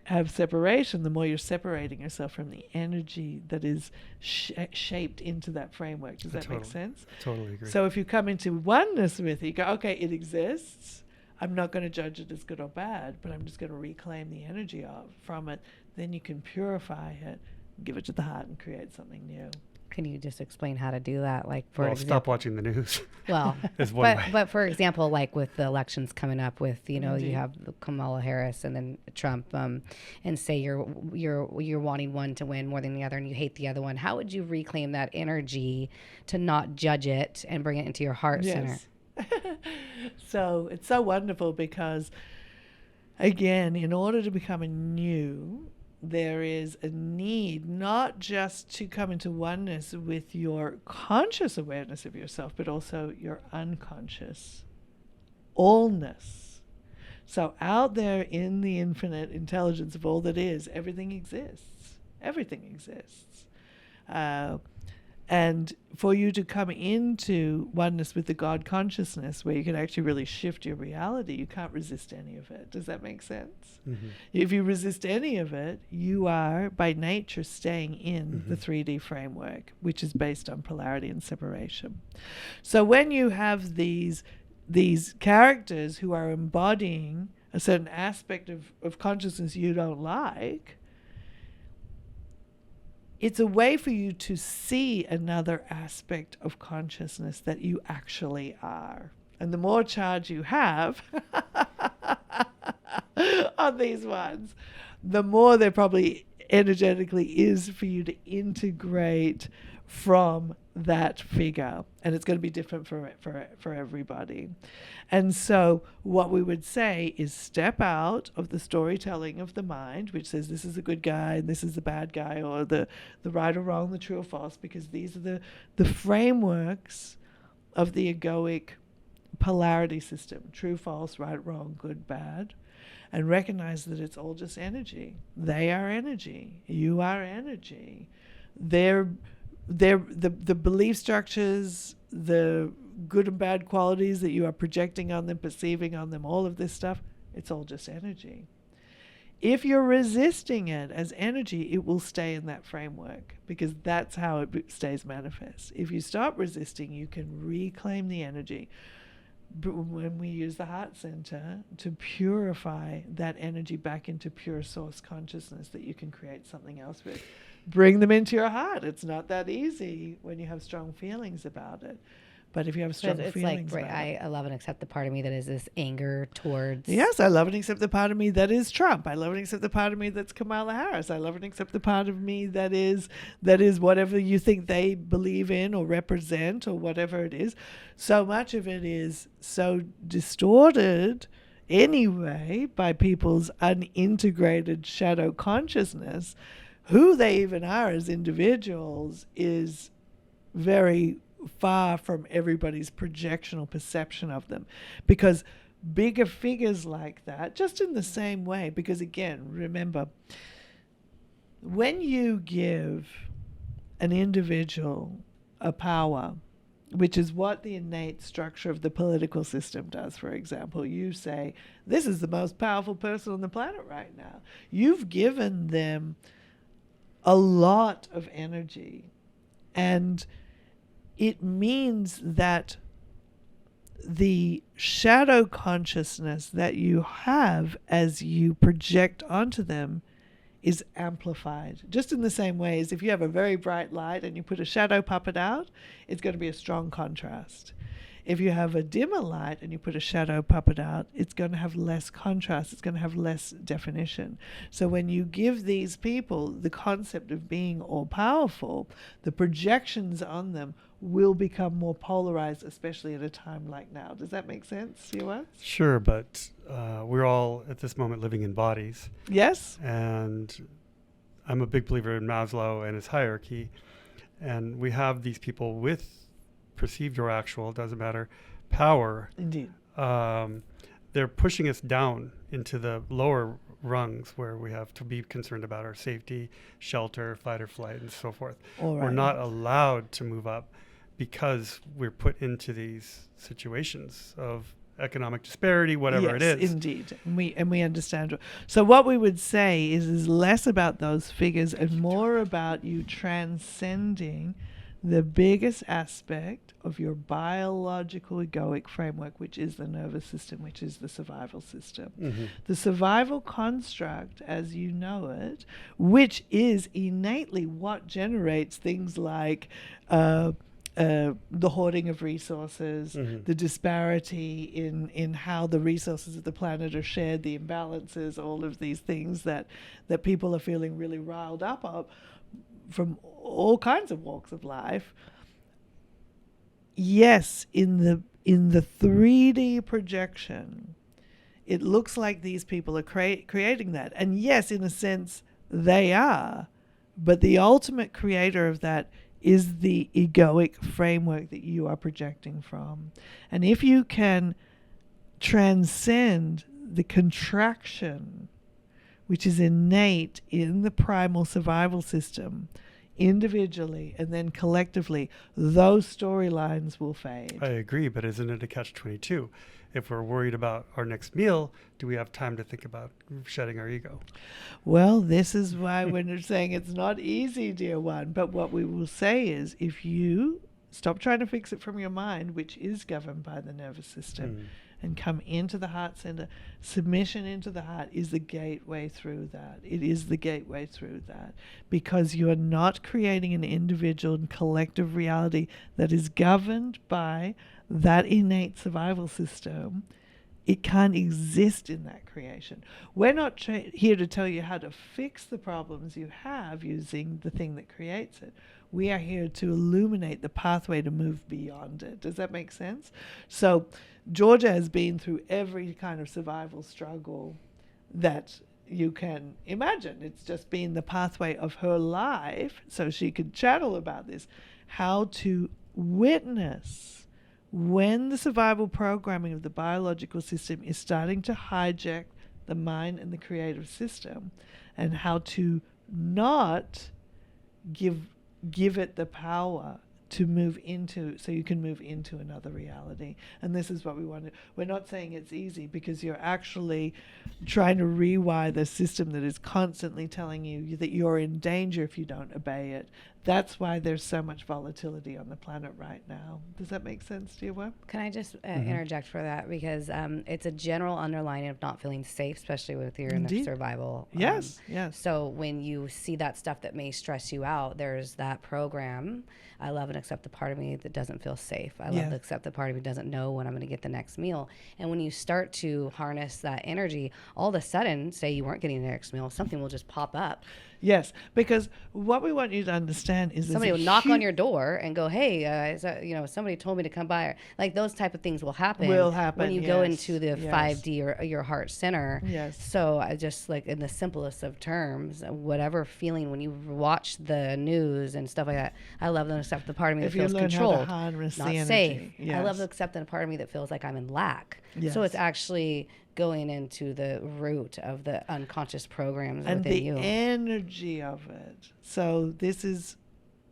[SPEAKER 1] have separation, the more you're separating yourself from the energy that is shaped into that framework. Does that make sense?
[SPEAKER 3] Totally agree.
[SPEAKER 1] So if you come into oneness with it, you go, okay, it exists. I'm not going to judge it as good or bad, but I'm just going to reclaim the energy from it. Then you can purify it, give it to the heart, and create something new.
[SPEAKER 2] Can you just explain how to do that? Like,
[SPEAKER 3] stop watching the news.
[SPEAKER 2] Well,
[SPEAKER 3] is one way.
[SPEAKER 2] But for example, like with the elections coming up, with you
[SPEAKER 1] Indeed.
[SPEAKER 2] have Kamala Harris and then Trump, and say you're wanting one to win more than the other, and you hate the other one. How would you reclaim that energy to not judge it and bring it into your heart center?
[SPEAKER 1] So it's so wonderful because, again, in order to become anew, there is a need not just to come into oneness with your conscious awareness of yourself, but also your unconscious allness. So out there in the infinite intelligence of all that is, everything exists. Everything exists. And for you to come into oneness with the God consciousness, where you can actually really shift your reality, you can't resist any of it. Does that make sense? If you resist any of it, you are, by nature, staying in the 3D framework, which is based on polarity and separation. So when you have these characters who are embodying a certain aspect of consciousness you don't like, it's a way for you to see another aspect of consciousness that you actually are. And the more charge you have on these ones, the more there probably energetically is for you to integrate from that figure. And it's going to be different for everybody. And so what we would say is step out of the storytelling of the mind, which says this is a good guy and this is the bad guy, or the right or wrong, the true or false, because these are the frameworks of the egoic polarity system: true, false, right, wrong, good, bad. And recognize that it's all just energy. They are energy. You are energy. The belief structures, the good and bad qualities that you are projecting on them, perceiving on them, all of this stuff, it's all just energy. If you're resisting it as energy, it will stay in that framework, because that's how it stays manifest. If you stop resisting, you can reclaim the energy. When we use the heart center to purify that energy back into pure source consciousness that you can create something else with. Bring them into your heart. It's not that easy when you have strong feelings about it. But if you have strong feelings about it.
[SPEAKER 2] I love and accept the part of me that is this anger towards...
[SPEAKER 1] Yes, I love and accept the part of me that is Trump. I love and accept the part of me that's Kamala Harris. I love and accept the part of me that is whatever you think they believe in or represent or whatever it is. So much of it is so distorted anyway by people's unintegrated shadow consciousness. Who they even are as individuals is very far from everybody's projectional perception of them, because bigger figures like that, just in the same way, because again, remember, when you give an individual a power, which is what the innate structure of the political system does, for example, you say, this is the most powerful person on the planet right now. You've given them a lot of energy, and it means that the shadow consciousness that you have as you project onto them is amplified. Just in the same way as if you have a very bright light and you put a shadow puppet out, it's going to be a strong contrast. If you have a dimmer light and you put a shadow puppet out, it's going to have less contrast. It's going to have less definition. So when you give these people the concept of being all-powerful, the projections on them will become more polarized, especially at a time like now. Does that make sense, Yuan?
[SPEAKER 3] Sure, but we're all at this moment living in bodies.
[SPEAKER 1] Yes.
[SPEAKER 3] And I'm a big believer in Maslow and his hierarchy. And we have these people with perceived or actual, doesn't matter, power.
[SPEAKER 1] Indeed.
[SPEAKER 3] They're pushing us down into the lower rungs where we have to be concerned about our safety, shelter, fight or flight, and so forth.
[SPEAKER 1] All right.
[SPEAKER 3] We're not allowed to move up because we're put into these situations of economic disparity, whatever it is.
[SPEAKER 1] Yes, indeed. And we understand. So what we would say is less about those figures and more about you transcending the biggest aspect of your biological egoic framework, which is the nervous system, which is the survival system. Mm-hmm. The survival construct, as you know it, which is innately what generates things like the hoarding of resources, mm-hmm. the disparity in how the resources of the planet are shared, the imbalances, all of these things that people are feeling really riled up of from all kinds of walks of life. Yes, in the 3D projection, it looks like these people are creating that. And yes, in a sense, they are. But the ultimate creator of that is the egoic framework that you are projecting from. And if you can transcend the contraction, which is innate in the primal survival system, individually and then collectively, those storylines will fade.
[SPEAKER 3] I agree, but isn't it a catch-22? If we're worried about our next meal, do we have time to think about shedding our ego?
[SPEAKER 1] Well, this is why we're saying it's not easy, dear one. But what we will say is, if you stop trying to fix it from your mind, which is governed by the nervous system, and come into the heart center. Submission into the heart is the gateway through that. It is the gateway through that, because you are not creating an individual and collective reality that is governed by that innate survival system. It can't exist in that creation. We're not here to tell you how to fix the problems you have using the thing that creates it. We are here to illuminate the pathway to move beyond it. Does that make sense? So Georgia has been through every kind of survival struggle that you can imagine. It's just been the pathway of her life, so she could channel about this, how to witness when the survival programming of the biological system is starting to hijack the mind and the creative system, and how to not give it the power to move into, so you can move into another reality. And this is what we want to, we're not saying it's easy, because you're actually trying to rewire the system that is constantly telling you that you're in danger if you don't obey it. That's why there's so much volatility on the planet right now. Does that make sense to you, Web?
[SPEAKER 2] Can I just interject for that? Because it's a general underlining of not feeling safe, especially with you're in the survival.
[SPEAKER 1] Yes.
[SPEAKER 2] So when you see that stuff that may stress you out, there's that program. I love and accept the part of me that doesn't feel safe. I love to accept the part of me that doesn't know when I'm going to get the next meal. And when you start to harness that energy, all of a sudden, say you weren't getting the next meal, something will just pop up.
[SPEAKER 1] Yes, because what we want you to understand is
[SPEAKER 2] somebody will knock on your door and go, "Hey, somebody told me to come by." Like those type of things will happen. When you go into the 5D or your heart center.
[SPEAKER 1] Yes.
[SPEAKER 2] So I just, like, in the simplest of terms, whatever feeling when you watch the news and stuff like that, I love to accept the part of me that feels controlled, not safe.
[SPEAKER 1] Yes.
[SPEAKER 2] I love to accept the part of me that feels like I'm in lack.
[SPEAKER 1] Yes.
[SPEAKER 2] So it's actually going into the root of the unconscious programs
[SPEAKER 1] and
[SPEAKER 2] within you.
[SPEAKER 1] And the energy of it. So this is,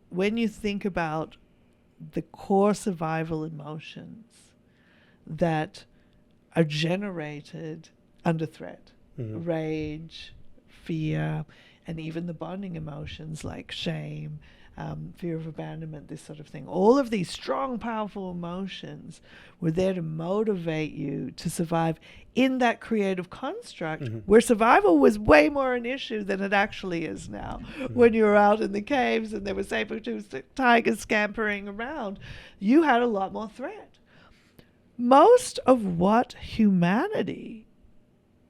[SPEAKER 1] when you think about the core survival emotions that are generated under threat, rage, fear, and even the bonding emotions like shame, fear of abandonment, this sort of thing. All of these strong, powerful emotions were there to motivate you to survive in that creative construct where survival was way more an issue than it actually is now. When you were out in the caves and there were saber-toothed tigers scampering around, you had a lot more threat. Most of what humanity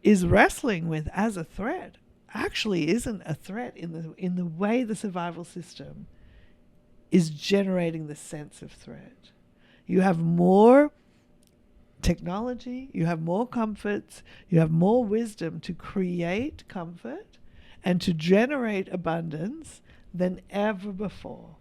[SPEAKER 1] is wrestling with as a threat actually isn't a threat in the way the survival system is generating the sense of threat. You have more technology, you have more comforts, you have more wisdom to create comfort and to generate abundance than ever before.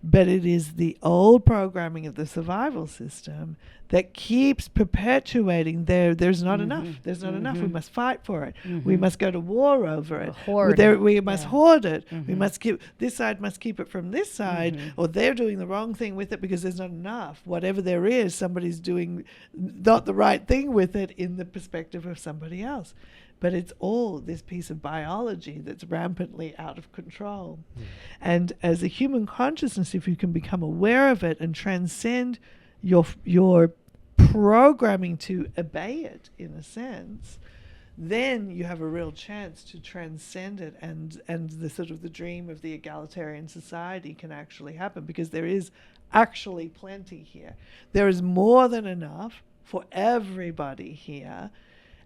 [SPEAKER 1] But it is the old programming of the survival system that keeps perpetuating there's not enough. There's not enough. We must fight for it. We must go to war over it. We must hoard it. We must keep, this side must keep it from this side, or they're doing the wrong thing with it because there's not enough. Whatever there is, somebody's doing not the right thing with it in the perspective of somebody else. But it's all this piece of biology that's rampantly out of control. And as a human consciousness, if you can become aware of it and transcend your programming to obey it, in a sense, then you have a real chance to transcend it, and the sort of the dream of the egalitarian society can actually happen, because there is actually plenty here. There is more than enough for everybody here.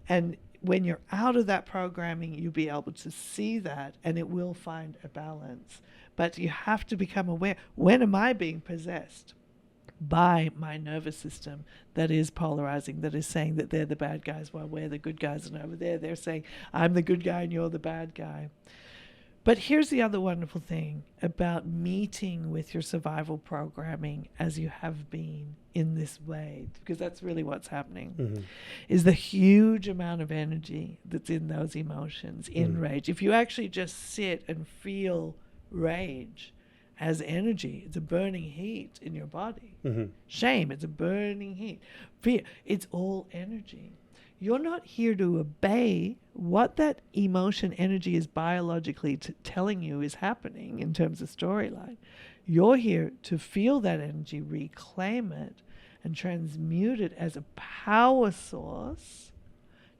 [SPEAKER 1] And when you're out of that programming, you'll be able to see that, and it will find a balance. But you have to become aware, when am I being possessed by my nervous system that is polarizing, that is saying that they're the bad guys while we're the good guys, and over there they're saying, I'm the good guy and you're the bad guy. But here's the other wonderful thing about meeting with your survival programming as you have been in this way, because that's really what's happening, is the huge amount of energy that's in those emotions, in rage. If you actually just sit and feel rage as energy, it's a burning heat in your body. Shame, it's a burning heat. Fear, it's all energy. You're not here to obey what that emotion energy is biologically telling you is happening in terms of storyline. You're here to feel that energy, reclaim it, and transmute it as a power source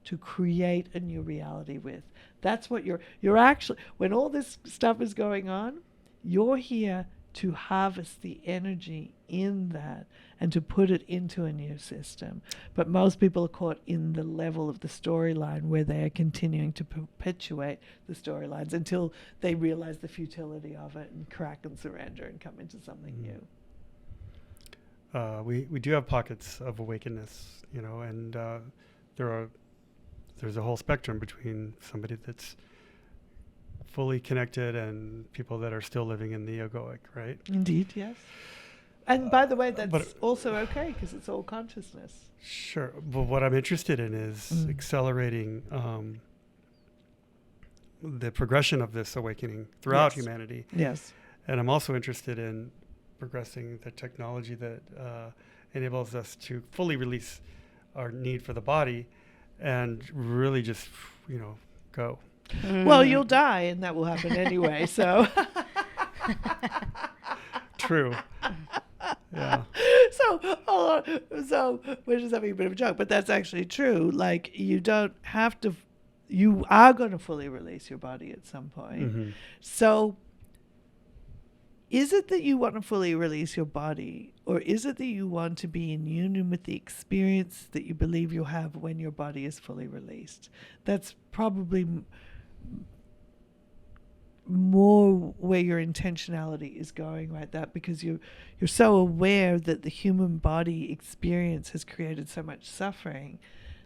[SPEAKER 1] to create a new reality with. That's what you're actually, when all this stuff is going on, you're here to harvest the energy in that and to put it into a new system. But most people are caught in the level of the storyline where they are continuing to perpetuate the storylines until they realize the futility of it and crack and surrender and come into something new.
[SPEAKER 3] We do have pockets of awakeness, and there's a whole spectrum between somebody that's fully connected and people that are still living in the egoic, right?
[SPEAKER 1] Indeed, yes. And by the way, that's also okay because it's all consciousness.
[SPEAKER 3] Sure. But what I'm interested in is accelerating the progression of this awakening throughout humanity.
[SPEAKER 1] Yes.
[SPEAKER 3] And I'm also interested in progressing the technology that enables us to fully release our need for the body and really just, go.
[SPEAKER 1] Well, you'll die, and that will happen anyway. So,
[SPEAKER 3] true. Yeah.
[SPEAKER 1] So we're just having a bit of a joke, but that's actually true. Like, you don't have to. You are going to fully release your body at some point.
[SPEAKER 3] Mm-hmm.
[SPEAKER 1] So, is it that you want to fully release your body, or is it that you want to be in union with the experience that you believe you'll have when your body is fully released? That's probably more where your intentionality is going right there, because you're so aware that the human body experience has created so much suffering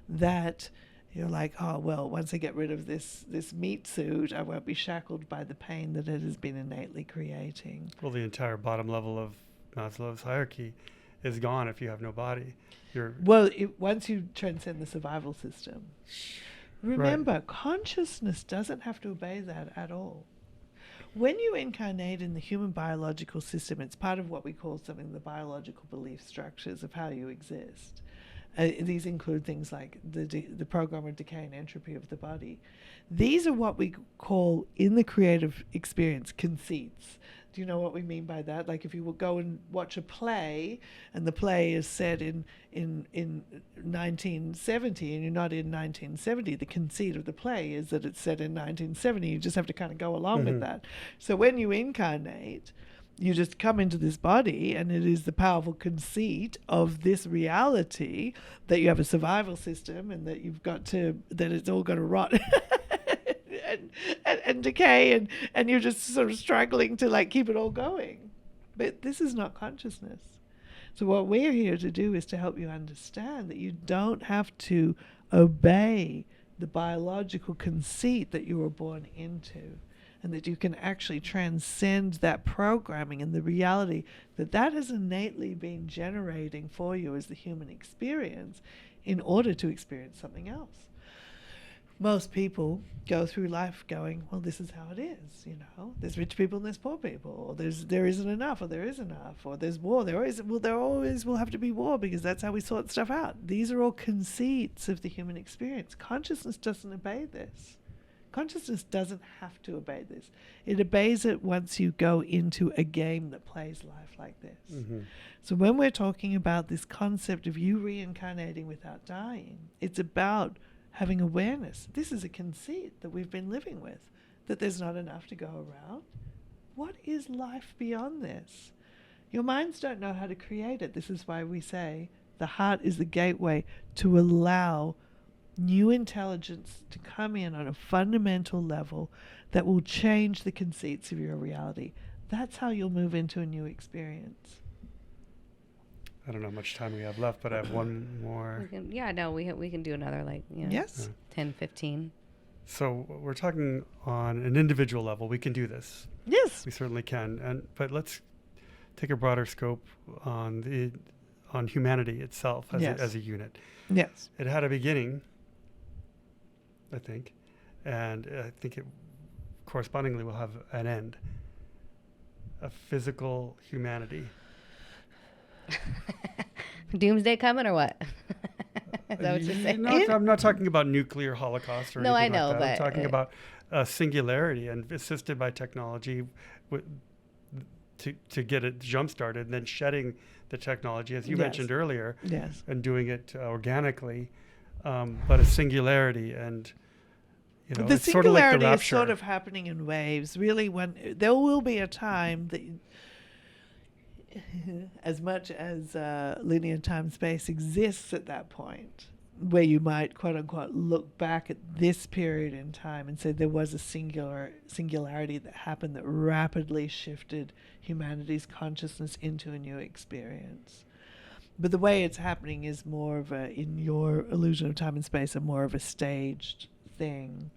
[SPEAKER 1] that you're like, oh, well, once I get rid of this meat suit, I won't be shackled by the pain that it has been innately creating.
[SPEAKER 3] Well, the entire bottom level of Maslow's hierarchy is gone if you have no body.
[SPEAKER 1] Once you transcend the survival system. Remember, consciousness doesn't have to obey that at all. When you incarnate in the human biological system, it's part of what we call something the biological belief structures of how you exist. These include things like the program of decay and entropy of the body. These are what we call, in the creative experience, conceits. Do you know what we mean by that? Like, if you will go and watch a play, and the play is set in 1970, and you're not in 1970, the conceit of the play is that it's set in 1970. You just have to kind of go along with that. So when you incarnate, you just come into this body, and it is the powerful conceit of this reality that you have a survival system, and that that it's all got to rot and decay, and you're just sort of struggling to like keep it all going. But this is not consciousness. So what we're here to do is to help you understand that you don't have to obey the biological conceit that you were born into, and that you can actually transcend that programming and the reality that has innately been generating for you as the human experience in order to experience something else. Most people go through life going, well, this is how it is, There's rich people and there's poor people, or there isn't enough, or there is enough, or there's war. There always will have to be war because that's how we sort stuff out. These are all conceits of the human experience. Consciousness doesn't obey this. Consciousness doesn't have to obey this. It obeys it once you go into a game that plays life like this. Mm-hmm. So when we're talking about this concept of you reincarnating without dying, it's about having awareness. This is a conceit that we've been living with, that there's not enough to go around. What is life beyond this? Your minds don't know how to create it. This is why we say the heart is the gateway to allow new intelligence to come in on a fundamental level that will change the conceits of your reality. That's how you'll move into a new experience.
[SPEAKER 3] I don't know how much time we have left, but I have one more.
[SPEAKER 2] We can do another,
[SPEAKER 1] yes,
[SPEAKER 2] 10, 15.
[SPEAKER 3] So we're talking on an individual level. We can do this.
[SPEAKER 1] Yes.
[SPEAKER 3] We certainly can. But let's take a broader scope on humanity itself as a unit.
[SPEAKER 1] Yes.
[SPEAKER 3] It had a beginning, I think, and I think it correspondingly will have an end. A physical humanity.
[SPEAKER 2] Doomsday coming or what? Is that what you're saying?
[SPEAKER 3] I'm not talking about nuclear holocaust or anything
[SPEAKER 2] I know,
[SPEAKER 3] like that.
[SPEAKER 2] but
[SPEAKER 3] I'm talking about singularity and assisted by technology to get it jump started, and then shedding the technology, as you mentioned earlier, and doing it organically, but a singularity. And
[SPEAKER 1] the
[SPEAKER 3] it's
[SPEAKER 1] singularity
[SPEAKER 3] is
[SPEAKER 1] sort of happening in waves. Really, when there will be a time that, as much as linear time-space exists at that point, where you might, quote unquote, look back at this period in time and say there was a singularity that happened that rapidly shifted humanity's consciousness into a new experience. But the way it's happening is more of in your illusion of time and space, more of a staged thing.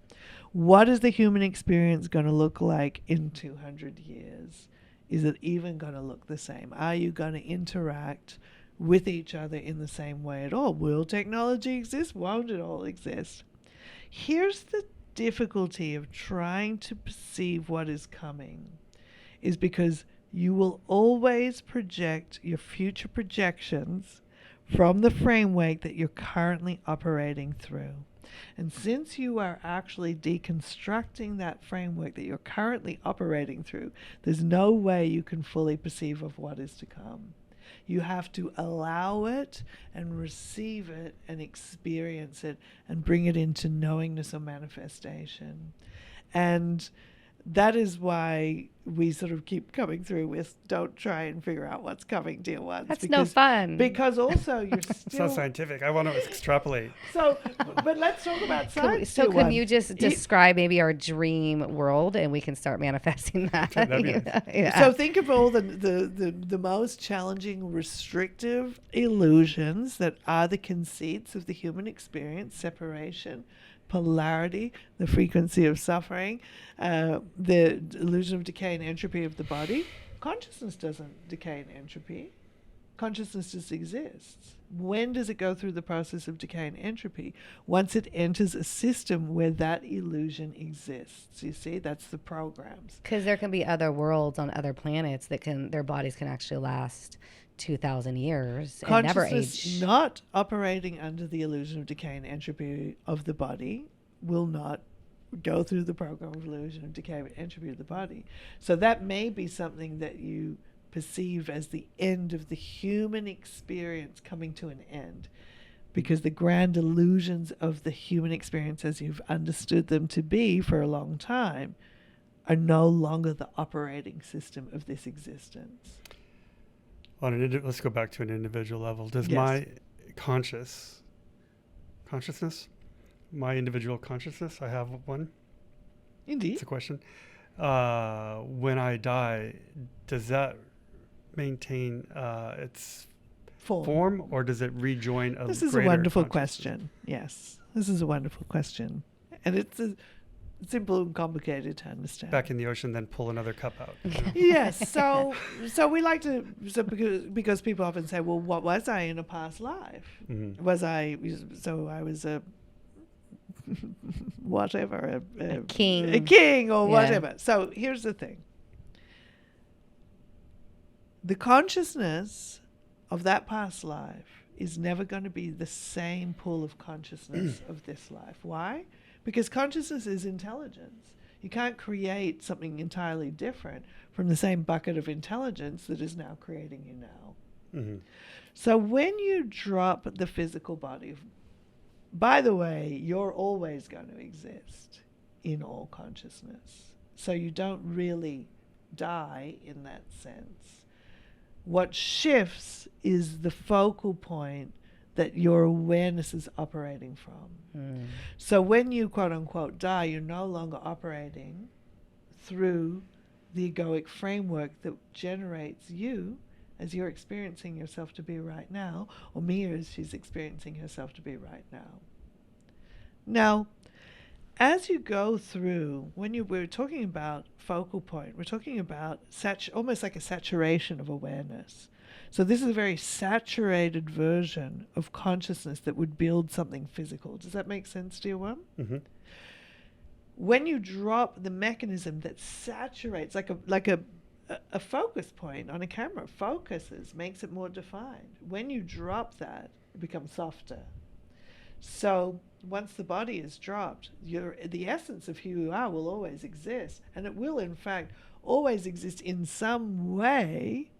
[SPEAKER 1] What is the human experience going to look like in 200 years? Is it even going to look the same? Are you going to interact with each other in the same way at all? Will technology exist? Won't it all exist? Here's the difficulty of trying to perceive what is coming, is because you will always project your future projections from the framework that you're currently operating through. And since you are actually deconstructing that framework that you're currently operating through, there's no way you can fully perceive of what is to come. You have to allow it and receive it and experience it and bring it into knowingness or manifestation. And that is why we sort of keep coming through with, don't try and figure out what's coming, dear ones.
[SPEAKER 2] That's no fun.
[SPEAKER 1] Because also you're still...
[SPEAKER 3] It's not scientific. I want to extrapolate.
[SPEAKER 1] But let's talk about science.
[SPEAKER 2] Can you just describe maybe our dream world, and we can start manifesting that?
[SPEAKER 1] So think of all the most challenging, restrictive illusions that are the conceits of the human experience: separation, polarity, the frequency of suffering, the illusion of decay and entropy of the body. Consciousness doesn't decay and entropy. Consciousness just exists. When does it go through the process of decay and entropy? Once it enters a system where that illusion exists. You see, that's the programs.
[SPEAKER 2] Because there can be other worlds on other planets that their bodies can actually last 2,000 years and never age.
[SPEAKER 1] Consciousness not operating under the illusion of decay and entropy of the body will not go through the program of illusion of decay and entropy of the body. So that may be something that you perceive as the end of the human experience coming to an end, because the grand illusions of the human experience as you've understood them to be for a long time are no longer the operating system of this existence.
[SPEAKER 3] Let's go back to an individual level. Does my consciousness, my individual consciousness, I have one?
[SPEAKER 1] Indeed.
[SPEAKER 3] It's a question. When I die, does that maintain its form, or does it rejoin a
[SPEAKER 1] This is a wonderful question. Yes, this is a wonderful question. And it's simple and complicated to understand.
[SPEAKER 3] Back in the ocean, then pull another cup out.
[SPEAKER 1] Yes. So we like to, because people often say, well, what was I in a past life? Mm-hmm. I was a whatever, a king or whatever. So here's the thing. The consciousness of that past life is never going to be the same pool of consciousness of this life. Why? Because consciousness is intelligence. You can't create something entirely different from the same bucket of intelligence that is now creating you now. Mm-hmm. So when you drop the physical body, by the way, you're always going to exist in all consciousness. So you don't really die in that sense. What shifts is the focal point that your awareness is operating from. Mm. So when you, quote unquote, die, you're no longer operating through the egoic framework that generates you as you're experiencing yourself to be right now, or me as she's experiencing herself to be right now. Now, as you go through, we're talking about focal point, we're talking about almost like a saturation of awareness. So this is a very saturated version of consciousness that would build something physical. Does that make sense, dear one? Mm-hmm. When you drop the mechanism that saturates, like a focus point on a camera, focuses, makes it more defined. When you drop that, it becomes softer. So once the body is dropped, the essence of who you are will always exist, and it will in fact always exist in some way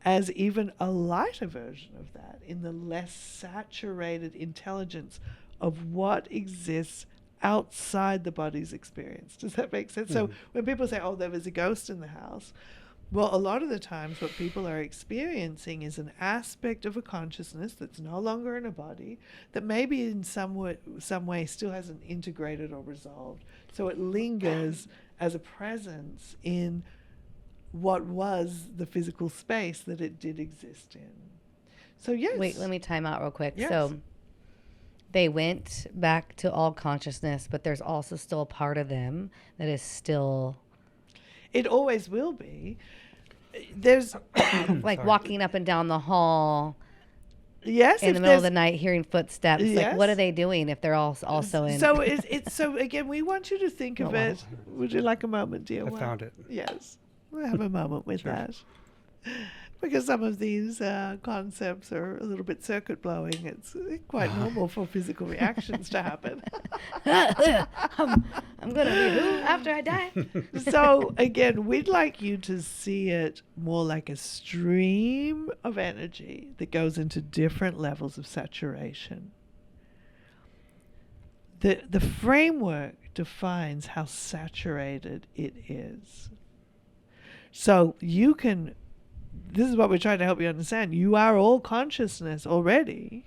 [SPEAKER 1] as even a lighter version of that, in the less saturated intelligence of what exists outside the body's experience. Does that make sense? So when people say, oh, there was a ghost in the house, well, a lot of the times what people are experiencing is an aspect of a consciousness that's no longer in a body, that maybe in some way still hasn't integrated or resolved. So it lingers as a presence in what was the physical space that it did exist in. So yes.
[SPEAKER 2] Wait, let me time out real quick.
[SPEAKER 1] Yes.
[SPEAKER 2] So they went back to all consciousness, but there's also still a part of them that is still...
[SPEAKER 1] It always will be. There's
[SPEAKER 2] like walking up and down the hall
[SPEAKER 1] yes
[SPEAKER 2] in the middle of the night, hearing footsteps.
[SPEAKER 1] Yes.
[SPEAKER 2] Like, what are they doing if they're also in...
[SPEAKER 1] So it's so again, we want you to think of it. Would you like a moment, dear one?
[SPEAKER 3] I found it.
[SPEAKER 1] Yes. We'll have a moment with
[SPEAKER 3] Sure.
[SPEAKER 1] that. Because some of these concepts are a little bit circuit blowing. It's quite normal for physical reactions to happen.
[SPEAKER 2] I'm going to be who after I die?
[SPEAKER 1] So again, we'd like you to see it more like a stream of energy that goes into different levels of saturation. The framework defines how saturated it is. So you can, this is what we're trying to help you understand. You are all consciousness already,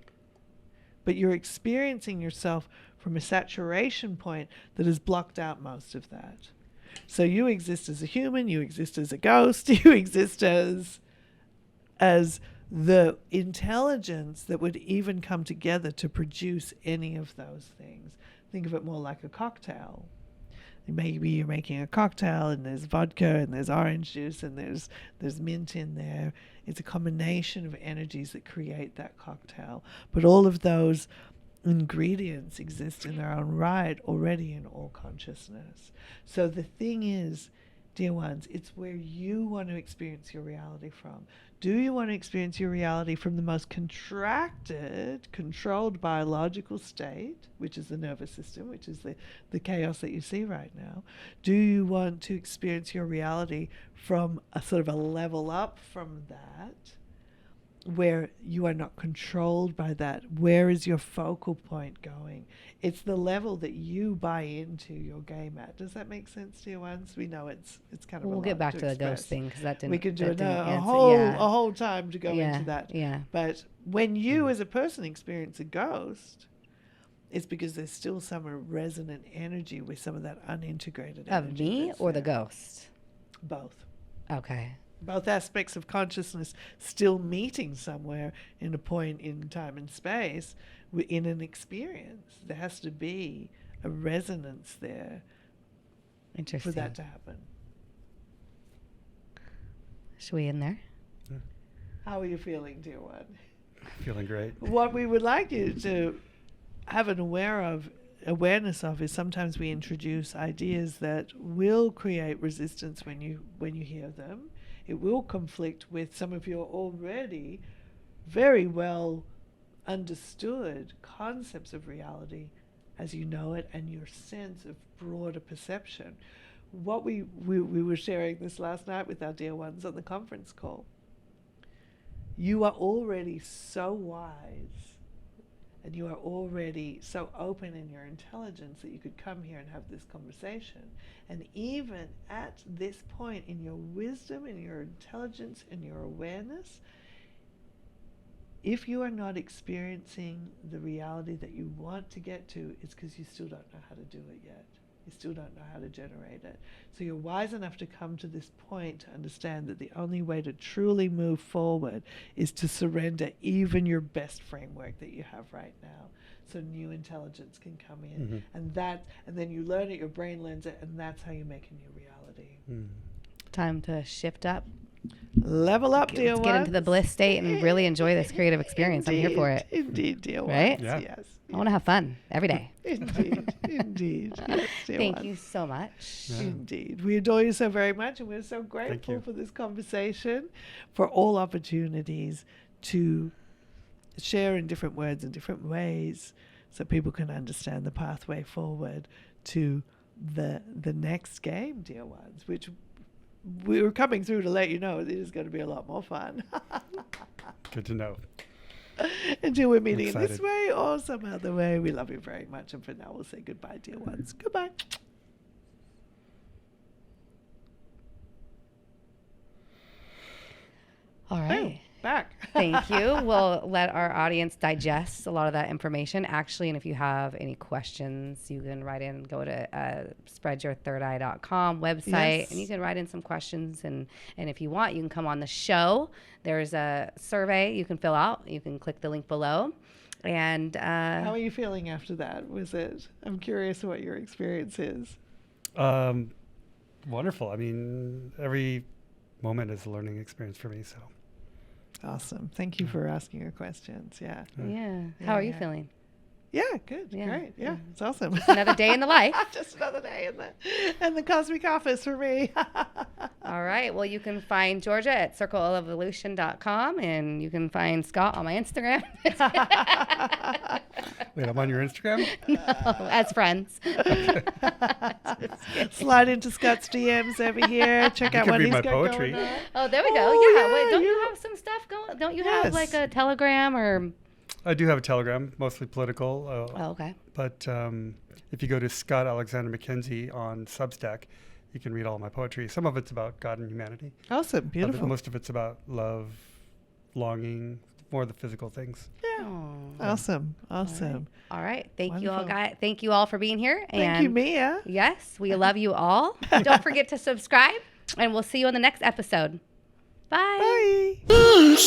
[SPEAKER 1] but you're experiencing yourself from a saturation point that has blocked out most of that. So you exist as a human, you exist as a ghost, you exist as the intelligence that would even come together to produce any of those things. Think of it more like a cocktail. Maybe you're making a cocktail and there's vodka and there's orange juice and there's mint in there. It's a combination of energies that create that cocktail. But all of those ingredients exist in their own right already in all consciousness. So the thing is, dear ones, it's where you want to experience your reality from. Do you want to experience your reality from the most contracted, controlled biological state, which is the nervous system, which is the chaos that you see right now? Do you want to experience your reality from a sort of a level up from that, where you are not controlled by that? Where is your focal point going? It's the level that you buy into your game at. Does that make sense to you once? We know it's kind of
[SPEAKER 2] we'll
[SPEAKER 1] a
[SPEAKER 2] get
[SPEAKER 1] lot
[SPEAKER 2] back
[SPEAKER 1] to
[SPEAKER 2] to the
[SPEAKER 1] express.
[SPEAKER 2] ghost thing because that didn't...
[SPEAKER 1] We could do
[SPEAKER 2] that
[SPEAKER 1] a
[SPEAKER 2] didn't
[SPEAKER 1] whole
[SPEAKER 2] answer-
[SPEAKER 1] a whole time to go into that.
[SPEAKER 2] Yeah.
[SPEAKER 1] But when you as a person experience a ghost, it's because there's still some resonant energy with some of that unintegrated
[SPEAKER 2] Of
[SPEAKER 1] energy
[SPEAKER 2] me
[SPEAKER 1] that's
[SPEAKER 2] or the
[SPEAKER 1] there.
[SPEAKER 2] ghost?
[SPEAKER 1] Both.
[SPEAKER 2] Okay.
[SPEAKER 1] Both aspects of consciousness still meeting somewhere in a point in time and space in an experience. There has to be a resonance there
[SPEAKER 2] Interesting.
[SPEAKER 1] for that to happen.
[SPEAKER 2] Should we end there?
[SPEAKER 1] How are you feeling, dear one?
[SPEAKER 3] Feeling great.
[SPEAKER 1] What we would like you to have an awareness of is sometimes we introduce ideas that will create resistance when you hear them. It will conflict with some of your already very well understood concepts of reality as you know it and your sense of broader perception. What we were sharing this last night with our dear ones on the conference call. You are already so wise and you are already so open in your intelligence that you could come here and have this conversation. And even at this point in your wisdom and your intelligence and your awareness, if you are not experiencing the reality that you want to get to, it's because you still don't know how to do it yet. You still don't know how to generate it. So you're wise enough to come to this point to understand that the only way to truly move forward is to surrender even your best framework that you have right now, so new intelligence can come in. And then you learn it, your brain learns it, and that's how you make a new reality.
[SPEAKER 2] Time to shift up.
[SPEAKER 1] Level up, dear
[SPEAKER 2] Let's get into the
[SPEAKER 1] ones.
[SPEAKER 2] bliss state and really enjoy this creative experience. I'm here for it.
[SPEAKER 1] Indeed, dear
[SPEAKER 2] Right?
[SPEAKER 1] ones.
[SPEAKER 3] Yeah.
[SPEAKER 1] Yes.
[SPEAKER 2] I want to have fun every day.
[SPEAKER 1] Indeed, indeed. Yes, dear
[SPEAKER 2] Thank
[SPEAKER 1] ones.
[SPEAKER 2] you so much.
[SPEAKER 3] Yeah.
[SPEAKER 1] Indeed. We adore you so very much, and we're so grateful
[SPEAKER 3] you.
[SPEAKER 1] for this conversation, for all opportunities to share in different words in different ways so people can understand the pathway forward to the next game, dear ones, which we were coming through to let you know it is going to be a lot more fun.
[SPEAKER 3] Good to know.
[SPEAKER 1] Until we're meeting in this
[SPEAKER 3] excited.
[SPEAKER 1] way or some other way, we love you very much. And for now, we'll say goodbye, dear ones. Goodbye.
[SPEAKER 2] All right.
[SPEAKER 1] Back.
[SPEAKER 2] Thank you. We'll let our audience digest a lot of that information. Actually, and if you have any questions, you can write in, go to spreadyourthirdeye.com website,
[SPEAKER 1] Yes.
[SPEAKER 2] and you can write in some questions. And if you want, you can come on the show. There's a survey you can fill out. You can click the link below. And
[SPEAKER 1] How are you feeling after that? I'm curious what your experience is.
[SPEAKER 3] Wonderful. I mean, every moment is a learning experience for me. So
[SPEAKER 1] Awesome. Thank you for asking your questions. Yeah.
[SPEAKER 2] yeah. How are you
[SPEAKER 1] yeah.
[SPEAKER 2] feeling?
[SPEAKER 1] Yeah, good.
[SPEAKER 2] Yeah,
[SPEAKER 1] Great. Yeah,
[SPEAKER 2] yeah.
[SPEAKER 1] it's awesome.
[SPEAKER 2] Another day in the life.
[SPEAKER 1] Just another day in the cosmic office for me.
[SPEAKER 2] All right. Well, you can find Georgia at circleofelution.com, and you can find Scott on my Instagram.
[SPEAKER 3] wait, I'm on your Instagram?
[SPEAKER 2] No, as friends.
[SPEAKER 1] Slide into Scott's DMs over here. Check out
[SPEAKER 3] can
[SPEAKER 1] what
[SPEAKER 3] read
[SPEAKER 1] he's
[SPEAKER 3] my
[SPEAKER 1] got
[SPEAKER 3] poetry.
[SPEAKER 1] going on.
[SPEAKER 2] Oh, there we go.
[SPEAKER 1] Oh,
[SPEAKER 2] yeah.
[SPEAKER 1] yeah,
[SPEAKER 2] Wait, don't you
[SPEAKER 1] you-
[SPEAKER 2] have some stuff going? Don't you
[SPEAKER 1] Yes.
[SPEAKER 2] have like a Telegram or?
[SPEAKER 3] I do have a Telegram, mostly political.
[SPEAKER 2] Oh, okay.
[SPEAKER 3] But if you go to Scott Alexander McKenzie on Substack, you can read all my poetry. Some of it's about God and humanity.
[SPEAKER 1] Awesome. Beautiful.
[SPEAKER 3] Most of it's about love, longing, more the physical things.
[SPEAKER 1] Yeah.
[SPEAKER 2] Oh.
[SPEAKER 1] Awesome. Awesome.
[SPEAKER 2] All right. Thank you all,
[SPEAKER 1] Wonderful.
[SPEAKER 2] guys. Thank you all for being here.
[SPEAKER 1] Thank you, Mia.
[SPEAKER 2] Yes, we love you all. Don't forget to subscribe, and we'll see you on the next episode. Bye.
[SPEAKER 1] Bye.